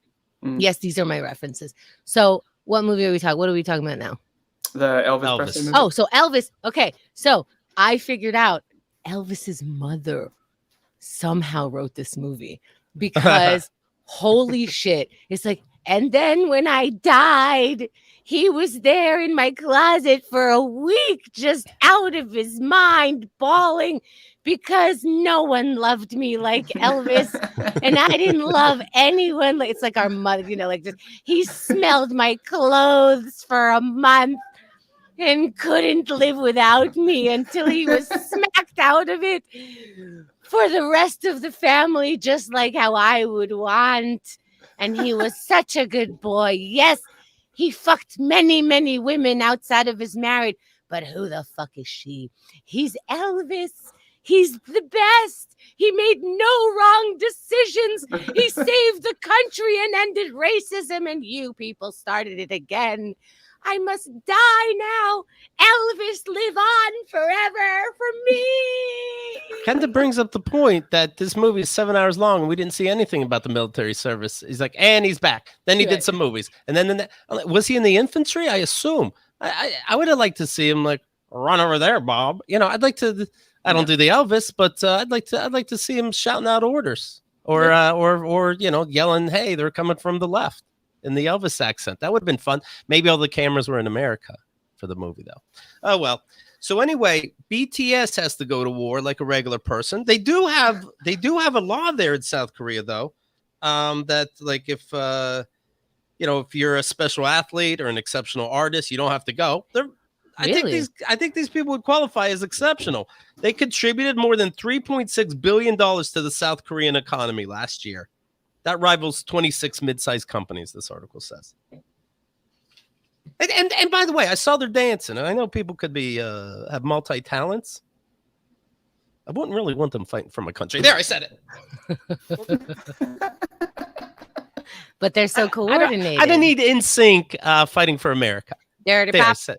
Yes, these are my references. So what movie are we talking? What are we talking about now? The Elvis Presley movie. Oh, so Elvis. Okay. So I figured out Elvis's mother somehow wrote this movie because holy shit. It's like, and then when I died, he was there in my closet for a week, just out of his mind, bawling because no one loved me like Elvis. And I didn't love anyone. It's like our mother, you know, like just, he smelled my clothes for a month and couldn't live without me until he was smacked out of it for the rest of the family, just like how I would want. And he was such a good boy. Yes, he fucked many, many women outside of his marriage. But who the fuck is she? He's Elvis. He's the best. He made no wrong decisions. He saved the country and ended racism. And you people started it again. I must die now. Elvis, live on forever for me. Kind of brings up the point that this movie is 7 hours long and we didn't see anything about the military service. He's like, and he's back. Then he did some movies. And then was he in the infantry? I assume. I would have liked to see him like run over there, Bob. You know, I'd like to. I don't do the Elvis, but I'd like to see him shouting out orders or you know, yelling, "Hey, they're coming from the left." In the Elvis accent. That would have been fun. Maybe all the cameras were in America for the movie, though. Oh, well. So anyway, BTS has to go to war like a regular person. They do have a law there in South Korea, though, that like if you know, if you're a special athlete or an exceptional artist, you don't have to go. I think these people would qualify as exceptional. They contributed more than $3.6 billion to the South Korean economy last year. That rivals 26 mid-sized companies, this article says. And by the way, I saw their dancing, and I know people could be have multi-talents. I wouldn't really want them fighting for my country. There, I said it. But they're so coordinated. I don't need NSYNC fighting for America. There, I said.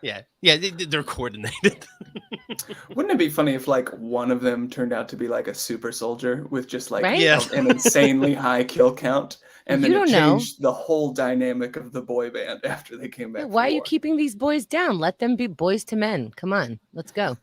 Yeah, they're coordinated. Wouldn't it be funny if like one of them turned out to be like a super soldier with just like an insanely high kill count, and then it changed the whole dynamic of the boy band after they came back? Why are you keeping these boys down? Let them be boys to men. Come on, let's go.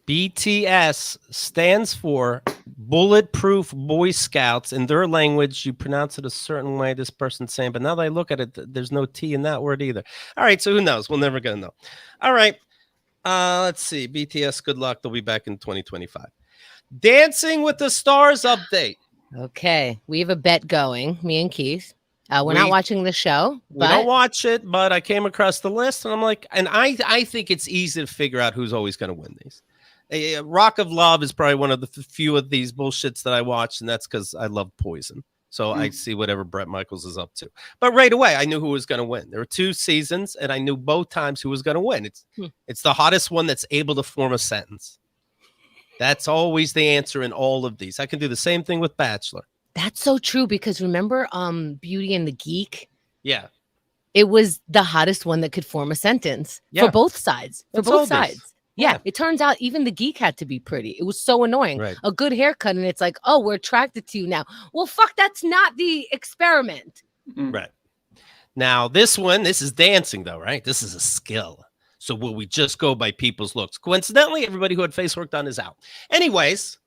BTS stands for Bulletproof Boy Scouts. In their language, you pronounce it a certain way, this person's saying, but now that I look at it, there's no T in that word either. All right, so who knows? We'll never gonna know. All right, let's see. BTS, good luck. They'll be back in 2025. Dancing with the Stars update. Okay, we have a bet going, me and Keith. We're not watching the show. We don't watch it, but I came across the list, and I'm like, and I think it's easy to figure out who's always going to win these. Rock of Love is probably one of the few of these bullshits that I watch, and that's because I love Poison. So I see whatever Bret Michaels is up to. But right away, I knew who was going to win. There were 2 seasons, and I knew both times who was going to win. It's the hottest one that's able to form a sentence. That's always the answer in all of these. I can do the same thing with Bachelor. That's so true, because remember Beauty and the Geek? Yeah. It was the hottest one that could form a sentence for both sides. For both sides. Yeah, it turns out even the geek had to be pretty. It was so annoying. Right. A good haircut, and it's like, oh, we're attracted to you now. Well, fuck, that's not the experiment. Right. Now, this is dancing, though, right? This is a skill. So will we just go by people's looks? Coincidentally, everybody who had face work done is out. Anyways,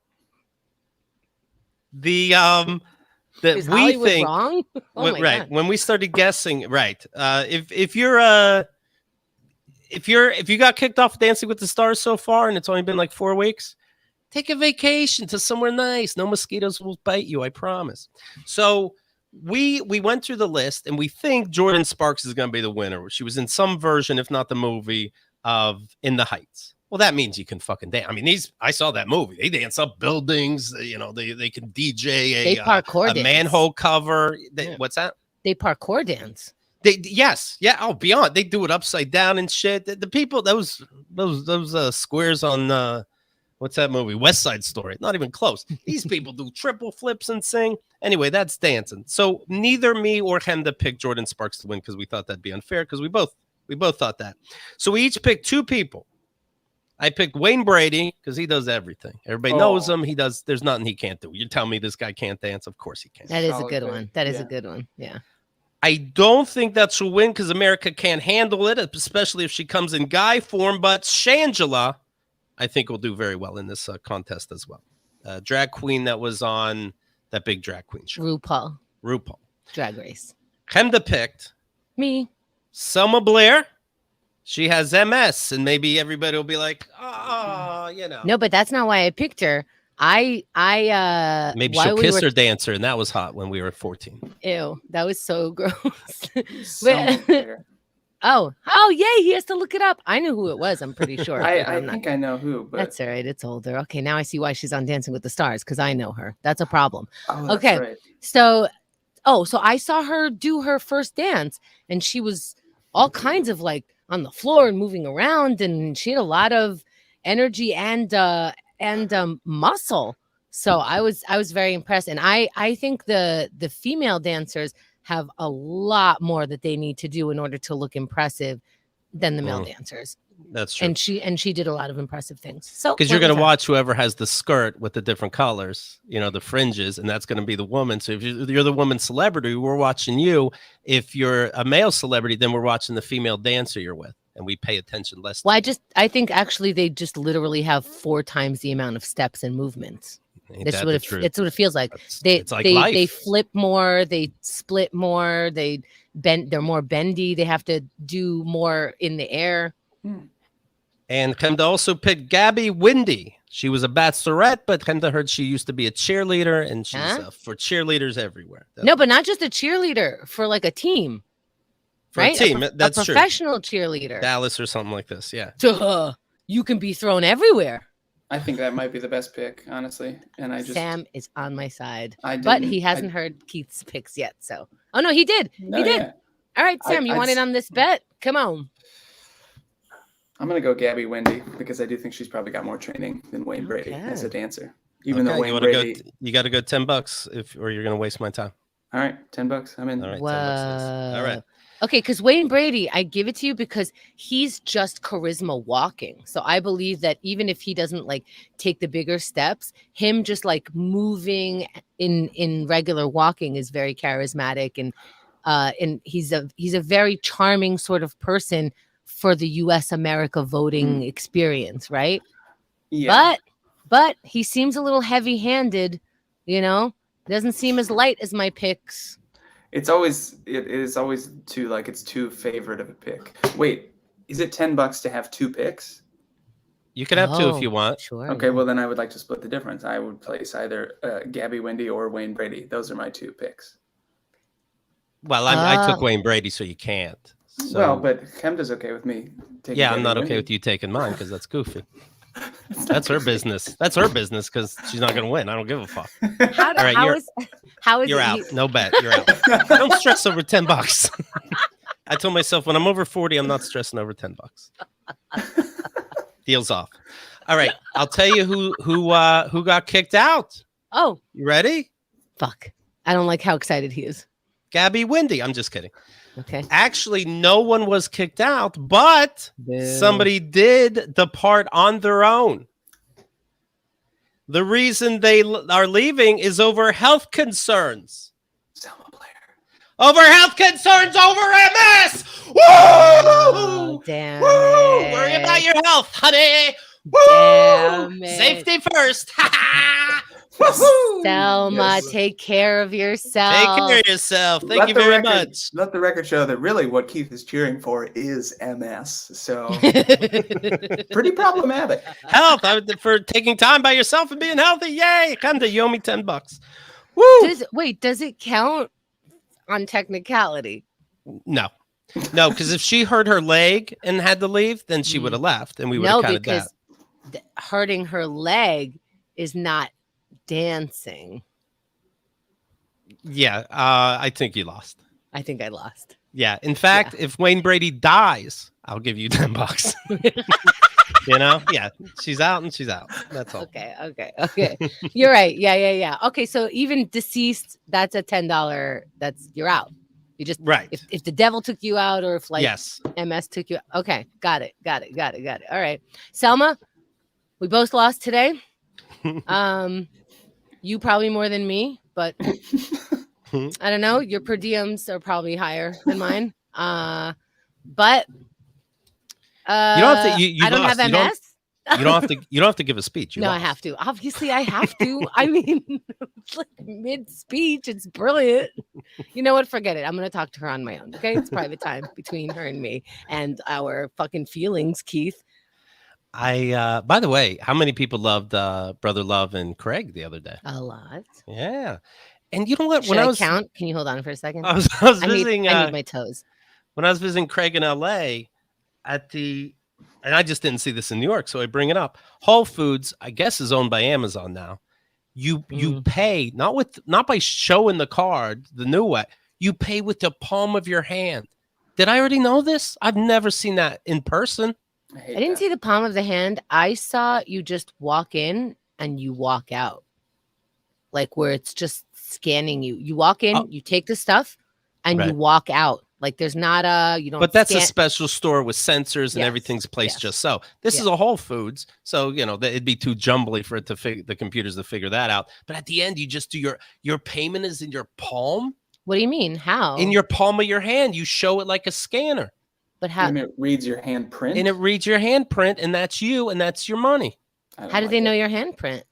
Is Hollywood wrong? Oh my right God. when we started guessing, right? If you got kicked off Dancing with the Stars so far, and it's only been like 4 weeks, take a vacation to somewhere nice. No mosquitoes will bite you, I promise. So we went through the list, and we think Jordan Sparks is going to be the winner. She was in some version, if not the movie, of In the Heights. Well, that means you can fucking dance. I mean, I saw that movie. They dance up buildings. You know, they can DJ a manhole cover. What's that? They parkour dance. Yes. Yeah. Oh, beyond. They do it upside down and shit. The people, those squares on what's that movie? West Side Story. Not even close. These people do triple flips and sing. Anyway, that's dancing. So neither me or Hemda picked Jordan Sparks to win because we thought that'd be unfair because we both thought that. So we each picked 2 people. I picked Wayne Brady because he does everything. Everybody knows him. He does. There's nothing he can't do. You tell me this guy can't dance. Of course he can. That is a good one. That is a good one. Yeah. I don't think that she'll win because America can't handle it, especially if she comes in guy form. But Shangela, I think, will do very well in this contest as well. Drag queen that was on that big drag queen show. RuPaul. Drag Race. Hemda picked me. Selma Blair. She has MS, and maybe everybody will be like, oh, you know. No, but that's not why I picked her. Maybe she'll kiss her dancer, and that was hot when we were 14. Ew, that was so gross. Somewhere. Oh, yay, he has to look it up. I knew who it was, I'm pretty sure. I think I know who, but that's all right. It's older. Okay, now I see why she's on Dancing with the Stars, because I know her. That's a problem. Oh, that's okay. Right. So I saw her do her first dance, and she was all kinds of like on the floor and moving around, and she had a lot of energy and muscle. So I was very impressed, and I think the female dancers have a lot more that they need to do in order to look impressive than the male dancers. That's true. And she did a lot of impressive things. So because you're going to watch whoever has the skirt with the different colors, you know, the fringes, and that's going to be the woman. So if you're the woman celebrity, we're watching you. If you're a male celebrity, then we're watching the female dancer you're with, and we pay attention less. Well, I think actually they just literally have 4 times the amount of steps and movements. It's what it feels like. They flip more, they split more, they're more bendy, they have to do more in the air. And Hemda also picked Gabby Windy. She was a bachelorette, but Hemda heard she used to be a cheerleader, and she's for cheerleaders everywhere. No, but not just a cheerleader, for like a team. For a team, that's a professional cheerleader. Dallas or something like this, yeah. You can be thrown everywhere. I think that might be the best pick, honestly. And Sam is on my side, but he hasn't heard Keith's picks yet. So, oh no, he did. He did. Yeah. All right, Sam, you want in on this bet? Come on. I'm gonna go Gabby Windy because I do think she's probably got more training than Wayne Brady as a dancer. Even though Wayne Brady, you got to go $10 or you're gonna waste my time. All right, $10. I'm in. All right, $10. All right. Okay, because Wayne Brady, I give it to you because he's just charisma walking. So I believe that even if he doesn't like take the bigger steps, him just like moving in regular walking is very charismatic, and he's a very charming sort of person for the U.S. America voting experience, right? Yeah. But he seems a little heavy-handed, you know. Doesn't seem as light as my picks. It is always too favorite of a pick. Wait, is it $10 to have 2 picks? You can have 2 if you want. Sure. Okay, well then I would like to split the difference. I would place either Gabby Windy or Wayne Brady. Those are my 2 picks. Well, I took Wayne Brady, so you can't. So. Well, but Hemda's okay with me taking I'm not okay with you taking mine because that's goofy. That's her business. That's her business because she's not going to win. I don't give a fuck. How is you're out. No bet. You're out. Don't stress over $10. I told myself when I'm over 40, I'm not stressing over $10. Deal's off. All right. I'll tell you who got kicked out. Oh, you ready? Fuck. I don't like how excited he is. Gabby Windy. I'm just kidding. Okay. Actually, no one was kicked out, but somebody did depart on their own. The reason they are leaving is over health concerns. Selma Blair. over health concerns over MS. Woo! Oh, damn Woo! it. Worry about your health, honey. Damn Woo! it. Safety first. Selma, Yes. take care of Take yourself. care of yourself. Thank you very much. Let the record show that really what Keith is cheering for is MS. So pretty problematic. Health for taking time by yourself and being healthy. Yay! Come to you owe me $10. Woo! Does it count on technicality? No, because if she hurt her leg and had to leave, then she would have left, and we would have counted that. Because hurting her leg is not dancing. Yeah, I think you lost. I think I lost. Yeah. In fact, if Wayne Brady dies, I'll give you $10. You know? Yeah. She's out and she's out. That's all. Okay. You're right. Yeah. Okay, so even deceased, that's a $10. You're out. You just right. If the devil took you out, or if yes, MS took you. Okay, got it. All right, Selma, we both lost today. You probably more than me, but I don't know. Your per diems are probably higher than mine. But you don't have to. I don't have MS. You don't have to give a speech. I have to. Obviously, I have to. I mean, it's like mid-speech. It's brilliant. You know what? Forget it. I'm going to talk to her on my own. Okay? It's private time between her and me and our fucking feelings, Keith. By the way, how many people loved Brother Love and Craig the other day? A lot. Yeah. And you know what? Should I count? Can you hold on for a second? I was visiting. I need my toes. When I was visiting Craig in LA and I just didn't see this in New York, so I bring it up. Whole Foods, I guess, is owned by Amazon now. You pay not by showing the card, the new way. You pay with the palm of your hand. Did I already know this? I've never seen that in person. I didn't see the palm of the hand. I saw you just walk in and you walk out, like where it's just scanning you. You walk in, you take the stuff, and you walk out. Like there's not you don't. But that's a special store with sensors and everything's placed just so. This is a Whole Foods, so it'd be too jumbly for it to the computers to figure that out. But at the end, you just do your payment is in your palm. What do you mean? How? In your palm of your hand, you show it like a scanner. But how? And it reads your handprint. And it reads your handprint, and that's you, and that's your money. How do they know your handprint?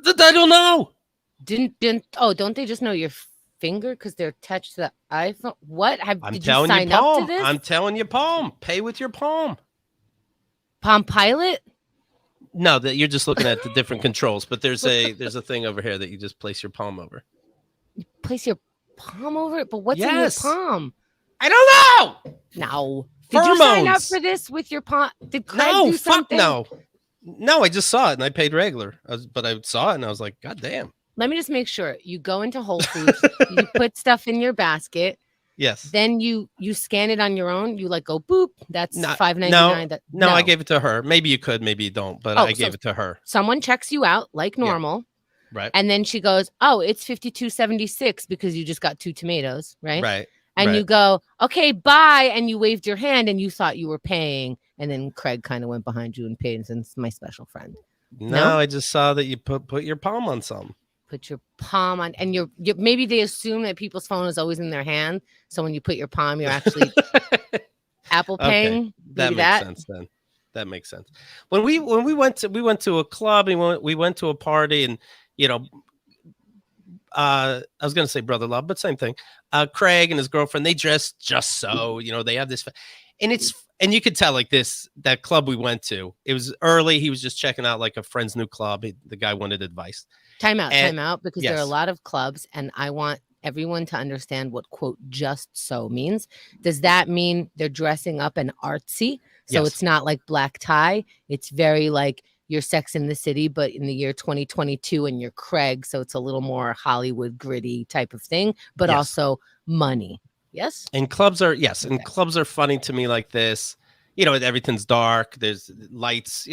I don't know. Don't they just know your finger because they're attached to the iPhone? What? Did you sign up to this? I'm telling you, palm. Pay with your palm. Palm Pilot? No, that you're just looking at the different controls. But there's a thing over here that you just place your palm over. You place your palm over it, but what's in your palm? I don't know. No. Did you sign up for this with your palm? Did Craig do something? No, I just saw it and I paid regular. But I saw it and I was like, God damn. Let me just make sure. You go into Whole Foods, you put stuff in your basket. Yes. Then you scan it on your own. You go boop. That's $5.99. No, I gave it to her. Maybe you could, maybe you don't, but I gave it to her. Someone checks you out like normal. Yeah. Right. And then she goes, "Oh, it's $52.76 because you just got 2 tomatoes, right?" Right. And you go, "Okay, bye," and you waved your hand and you thought you were paying, and then Craig kind of went behind you and paid, and it's my special friend. No, I just saw that you put your palm on something. Put your palm on, and you're maybe they assume that people's phone is always in their hand, so when you put your palm, you're actually Apple paying. Okay. That makes sense then. That makes sense. When we went to a club and we went to a party, and I was gonna say Brother Love, but same thing. Craig and his girlfriend, they dressed just so, they have this, and you could tell that club we went to, it was early. He was just checking out like a friend's new club. The guy wanted advice. Time out, because there are a lot of clubs, and I want everyone to understand what quote just so means. Does that mean they're dressing up and artsy? So it's not like black tie. It's very like you're Sex in the City, but in the year 2022, and you're Craig. So it's a little more Hollywood gritty type of thing, but also money. Yes. And clubs are clubs are funny to me like this. Everything's dark. There's lights.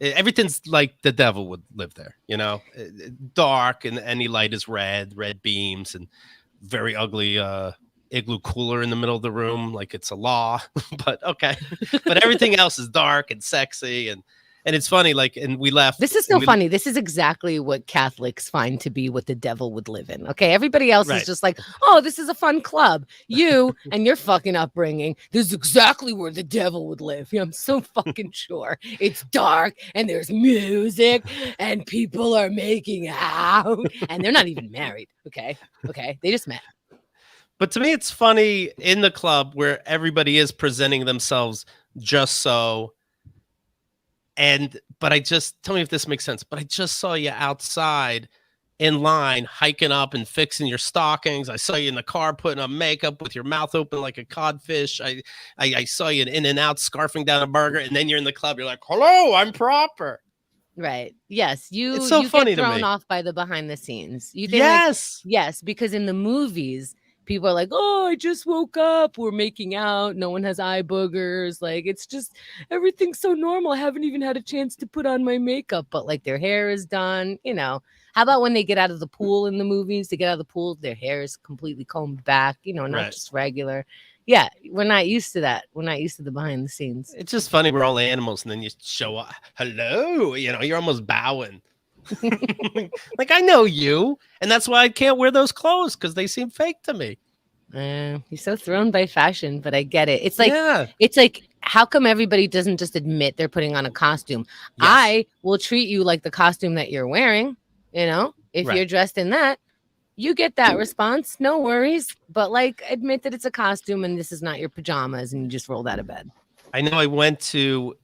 Everything's like the devil would live there. Dark, and any light is red beams, and very ugly igloo cooler in the middle of the room, like it's a law. But okay. But everything else is dark and sexy, and And it's funny, like, and we left. This is so funny. This is exactly what Catholics find to be what the devil would live in. Okay. Everybody else is just like, oh, this is a fun club. You and your fucking upbringing, this is exactly where the devil would live. Yeah, I'm so fucking sure. It's dark and there's music and people are making out and they're not even married. Okay. They just met. But to me, it's funny in the club where everybody is presenting themselves just so. But I just, tell me if this makes sense, but I just saw you outside in line, hiking up and fixing your stockings. I saw you in the car putting on makeup with your mouth open like a codfish. I saw you in and out scarfing down a burger. And then you're in the club. You're like, hello, I'm proper. Right. Yes. It's so funny get to thrown me. off by the behind the scenes. You think Yes. yes, because in the movies, people are like, oh, I just woke up. We're making out. No one has eye boogers. Like, it's just, everything's so normal. I haven't even had a chance to put on my makeup, but like their hair is done. You know, how about when they get out of the pool in the movies? They get out of the pool, their hair is completely combed back, you know, not just regular. Yeah, we're not used to that. We're not used to the behind the scenes. It's just funny. We're all animals. And then you show up. Hello. You know, you're almost bowing. Like, I know you. And that's why I can't wear those clothes, because they seem fake to me. You're so thrown by fashion, but I get it. It's like, how come everybody doesn't just admit they're putting on a costume? Yes. I will treat you like the costume that you're wearing. You know, if you're dressed in that, you get that response. No worries. But like, admit that it's a costume and this is not your pajamas, and you just rolled out of bed. I know. We went to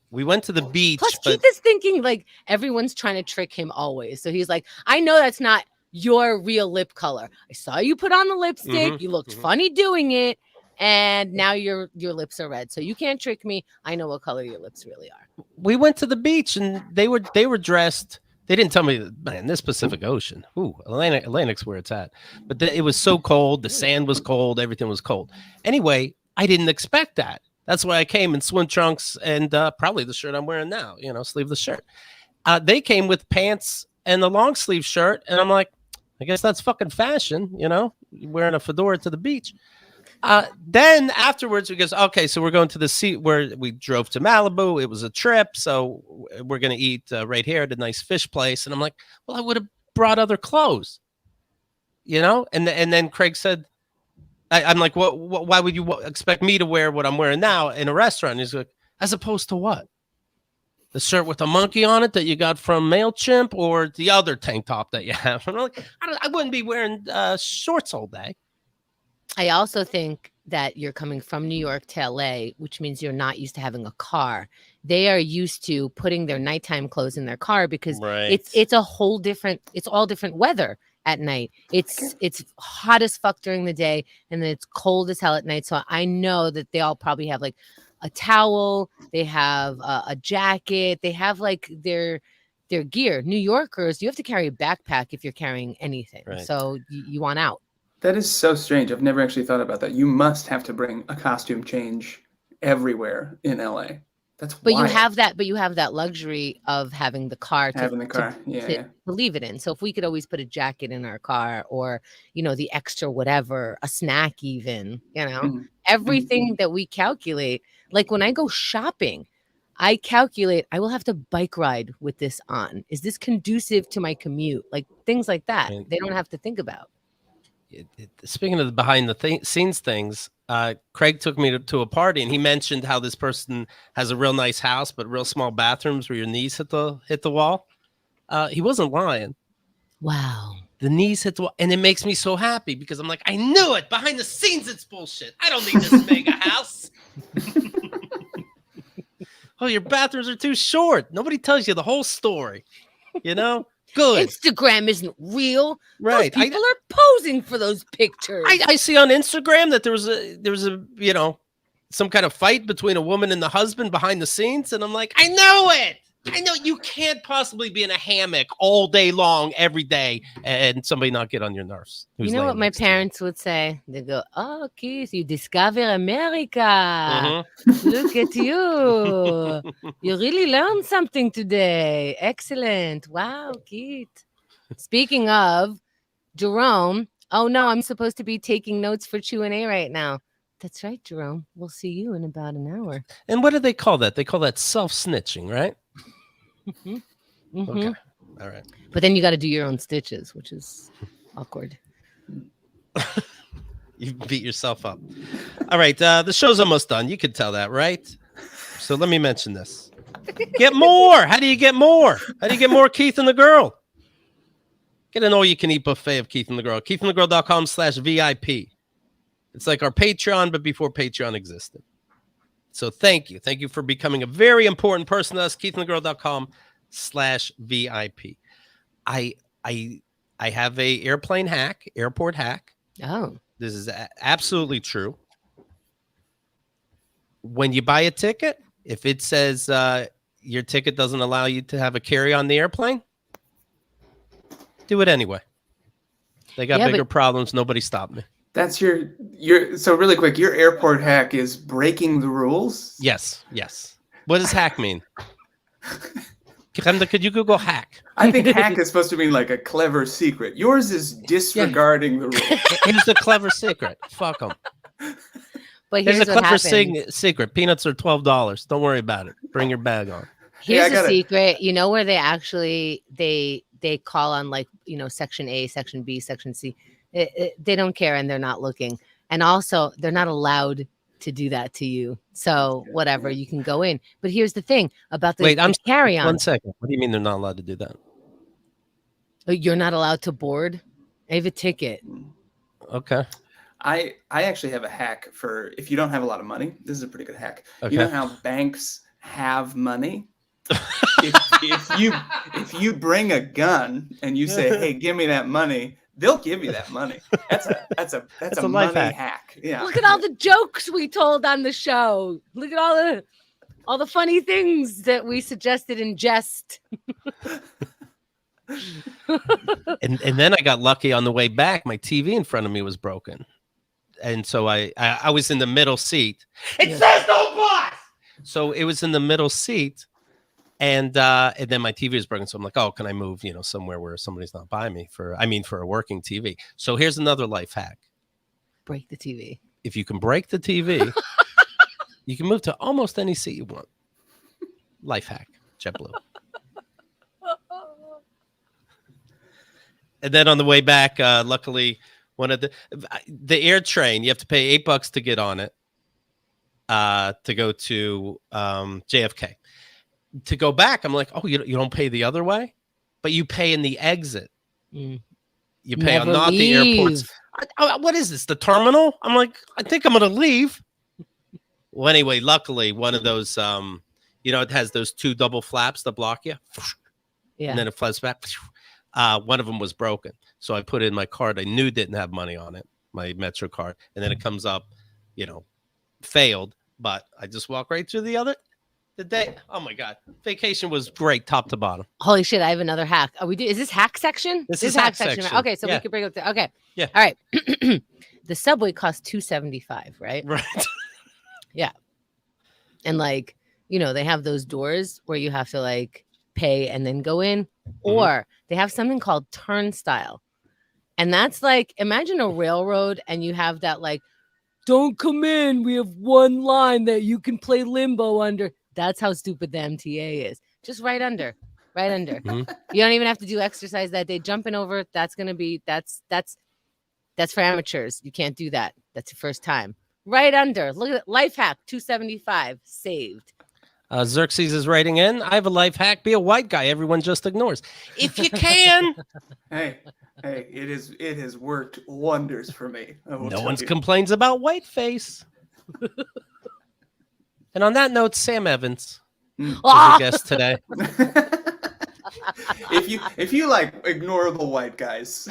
the beach. Plus, Keith is thinking like everyone's trying to trick him always. So he's like, I know that's not your real lip color. I saw you put on the lipstick. You looked funny doing it. And now your lips are red. So you can't trick me. I know what color your lips really are. We went to the beach and they were dressed. They didn't tell me, man, this Pacific Ocean. Ooh, Atlantic's where it's at. But it was so cold. The sand was cold. Everything was cold. Anyway, I didn't expect that. That's why I came in swim trunks and probably the shirt I'm wearing now, you know, sleeveless shirt. They came with pants and the long sleeve shirt. And I'm like, I guess that's fucking fashion, you know, wearing a fedora to the beach. Then afterwards, we goes, okay, so we're going to the sea where we drove to Malibu. It was a trip. So we're going to eat right here at a nice fish place. And I'm like, well, I would have brought other clothes, you know? And then Craig said, I'm like, why would you expect me to wear what I'm wearing now in a restaurant? He's like, as opposed to what? The shirt with the monkey on it that you got from MailChimp, or the other tank top that you have? I'm like, I wouldn't be wearing shorts all day. I also think that you're coming from New York to LA, which means you're not used to having a car. They are used to putting their nighttime clothes in their car because it's a whole different, it's all different weather at night. It's hot as fuck during the day, and then it's cold as hell at night. So I know that they all probably have like a towel, they have a jacket, they have like their gear. New Yorkers, you have to carry a backpack if you're carrying anything. Right. So you want out. That is so strange. I've never actually thought about that. You must have to bring a costume change everywhere in LA. That's wild. You have that luxury of having the car to leave it in. So if we could always put a jacket in our car, or, you know, the extra whatever, a snack even, you know, everything that we calculate. Like when I go shopping, I calculate I will have to bike ride with this on. Is this conducive to my commute? Like things like that. They don't have to think about. Speaking of the behind the scenes things, Craig took me to a party, and he mentioned how this person has a real nice house, but real small bathrooms where your knees hit the wall. He wasn't lying. Wow. The knees hit the wall, and it makes me so happy because I'm like, I knew it. Behind the scenes, it's bullshit. I don't need this mega house. Oh, your bathrooms are too short. Nobody tells you the whole story, you know? Good. Instagram isn't real. Right. Those people are posing for those pictures. I see on Instagram that there was a you know, some kind of fight between a woman and the husband behind the scenes, and I'm like, I know it. I know you can't possibly be in a hammock all day long every day and somebody not get on your nerves. You know what my parents would say? They go, "Oh, Keith, you discover America. Look at you. You really learned something today. Excellent. Wow, Keith." Speaking of Jerome, oh no, I'm supposed to be taking notes for Q&A right now. That's right, Jerome. We'll see you in about an hour. And what do they call that? They call that self-snitching, right? Okay. All right. But then you got to do your own stitches, which is awkward. You beat yourself up. All right. The show's almost done. You could tell that, right? So let me mention this. Get more. How do you get more? How do you get more Keith and the Girl? Get an all-you-can-eat buffet of Keith and the Girl. KeithAndTheGirl.com/VIP. It's like our Patreon, but before Patreon existed. So thank you. Thank you for becoming a very important person to us. KeithAndTheGirl.com/VIP. I have a airplane hack, airport hack. Oh. This is absolutely true. When you buy a ticket, if it says your ticket doesn't allow you to have a carry on the airplane, do it anyway. They got bigger problems. Nobody stopped me. That's your so really quick, your airport hack is breaking the rules? Yes. What does hack mean? Could you Google hack? I think hack is supposed to mean like a clever secret. Yours is disregarding the rules. Here's the clever secret. Fuck them. But here's a what clever happened. secret. Peanuts are $12. Don't worry about it. Bring your bag on. Here's a secret. You know where they actually they call on, like, you know, section A, section B, section C. They don't care, and they're not looking. And also, they're not allowed to do that to you. So whatever, you can go in. But here's the thing about the carry-on. 1 second. What do you mean they're not allowed to do that? You're not allowed to board? I have a ticket. Okay. I actually have a hack for if you don't have a lot of money. This is a pretty good hack. Okay. You know how banks have money? if you bring a gun and you say, "Hey, give me that money," they'll give you that money. That's a life money hack. hack. Yeah. Look at all the jokes we told on the show. Look at all the funny things that we suggested in jest. and then I got lucky on the way back. My TV in front of me was broken, and so I was in the middle seat. It says no boss. So it was in the middle seat, and then my TV was broken. So I'm like, oh, can I move, somewhere where somebody's not by me for a working TV? So here's another life hack: break the TV. If you can break the TV, you can move to almost any seat you want. Life hack, JetBlue. And then on the way back, luckily, one of the air train, you have to pay $8 to get on it to go to JFK. To go back, I'm like, oh, you don't pay the other way, but you pay in the exit. You pay on not the airports. What is this? The terminal? I'm like, I think I'm gonna leave. Well, anyway, luckily, one of those, it has those two double flaps that block you. Yeah. And then it flies back. One of them was broken. So I put in my card. I knew didn't have money on it, my Metro card. And then it comes up, failed. But I just walk right through the day. Oh my God. Vacation was great, top to bottom. Holy shit. I have another hack. Is this hack section? This is hack section. Okay. So we can break it down. Okay. Yeah. All right. The subway costs $2.75, right? Right. Yeah. And they have those doors where you have to pay and then go in, or they have something called turnstile. And that's imagine a railroad and you have that don't come in. We have one line that you can play limbo under. That's how stupid the MTA is. Just right under. You don't even have to do exercise that day. Jumping over, that's for amateurs. You can't do that. That's your first time. Right under. Look at it. Life hack, $2.75 saved. Xerxes is writing in. I have a life hack. Be a white guy. Everyone just ignores. If you can. Hey, it has worked wonders for me. No one complains about whiteface. And on that note, Sam Evans is a guest today. if you like ignorable white guys.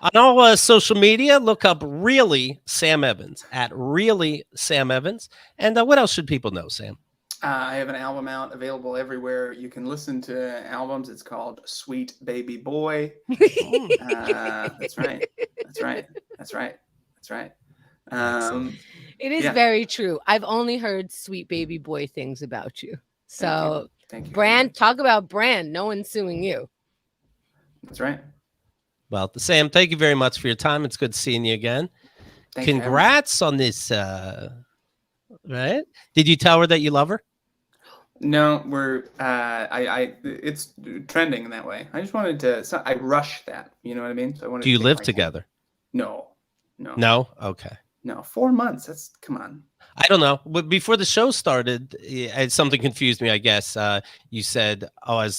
On all social media, look up Really Sam Evans at Really Sam Evans. And what else should people know, Sam? I have an album out, available everywhere you can listen to albums. It's called Sweet Baby Boy. That's right. It is very true. I've only heard Sweet Baby Boy things about you. So Thank you. Brand, talk about brand. No one's suing you. That's right. Well, Sam, thank you very much for your time. It's good seeing you again. Congrats on this. Right? Did you tell her that you love her? No, we're it's trending that way. I just wanted to. So I rushed that. You know what I mean? So I wanted. Do you to take live my time. together? No. No. Okay. No, 4 months. That's come on. I don't know. But before the show started, something confused me. I guess you said, "Oh, I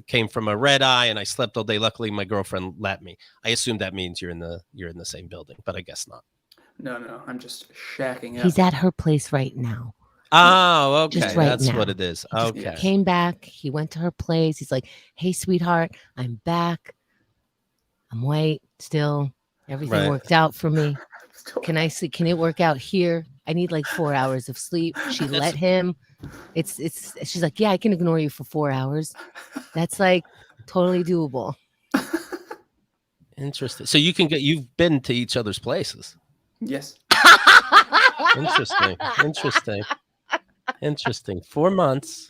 came from a red eye and I slept all day. Luckily, my girlfriend let me." I assume that means you're in the same building, but I guess not. No. I'm just shacking up. He's at her place right now. Oh, okay. Just right That's now. what it is. He just Okay. came back. He went to her place. He's like, "Hey, sweetheart, I'm back. I'm white still. Everything Right. worked out for me. Can I sleep? Can it work out here? I need like 4 hours of sleep." She let him. She's like, "Yeah, I can ignore you for 4 hours. That's like totally doable." Interesting. So you've been to each other's places. Yes. Interesting. 4 months.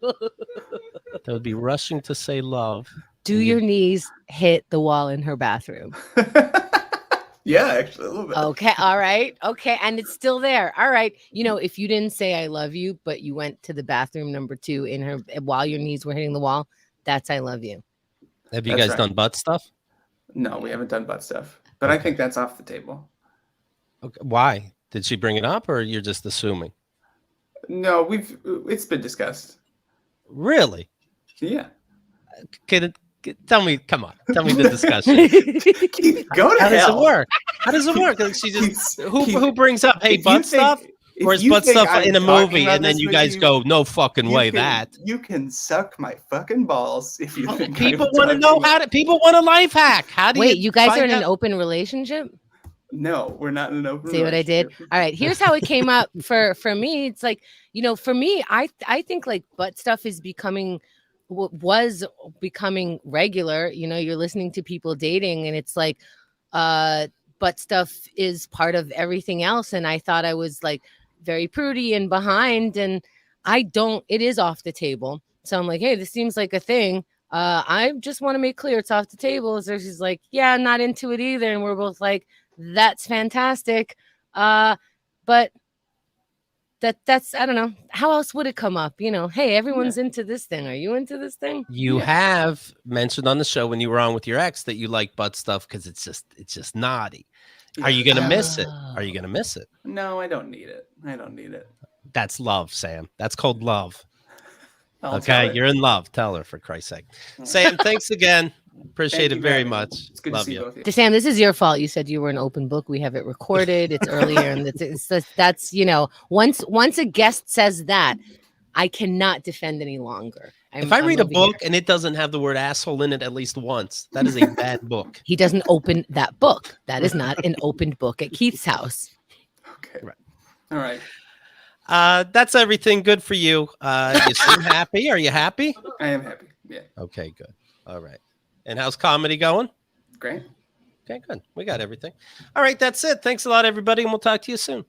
They would be rushing to say love. Do your knees hit the wall in her bathroom? Yeah, actually a little bit. Okay, all right. Okay, and it's still there. All right. If you didn't say I love you, but you went to the bathroom number 2 in her while your knees were hitting the wall, that's I love you. Have you guys done butt stuff? No, we haven't done butt stuff. But I think that's off the table. Okay. Why? Did she bring it up or you're just assuming? No, it's been discussed. Really? Yeah. Tell me the discussion. Go to How hell. does it work? How does it work? She just who brings up butt stuff? Or is butt stuff in a movie and then you guys go, no fucking way that. You can suck my fucking balls if you think people want to know people want a life hack. How do you guys are in an open relationship? No, we're not in an open See what I did? All right. Here's how it came up for me. It's like, for me, I think like butt stuff is was becoming regular. You're listening to people dating and it's like butt stuff is part of everything else. And I thought I was like very prudy and behind, and it is off the table. So I'm like, hey, this seems like a thing. I just want to make clear it's off the table. So she's like, yeah, I'm not into it either. And we're both like, that's fantastic. But that's I don't know. How else would it come up? Hey, everyone's into this thing. Are you into this thing? You have mentioned on the show when you were on with your ex that you like butt stuff because it's just naughty. Yeah. Are you gonna miss it? Are you gonna miss it? No, I don't need it. That's love, Sam. That's called love. Okay, you're in love. Tell her, for Christ's sake. Sam, thanks again. Appreciate it very much. It's good to see both of you. Sam, this is your fault. You said you were an open book. We have it recorded. It's earlier, and that's once a guest says that, I cannot defend any longer. If I read a book and it doesn't have the word asshole in it at least once, that is a bad book. He doesn't open that book. That is not an opened book at Keith's house. Okay. Right. All right. That's everything. Good for you. You seem happy. Are you happy? I am happy. Yeah. Okay, good. All right. And how's comedy going? Great. Okay, good. We got everything. All right, that's it. Thanks a lot, everybody, and we'll talk to you soon.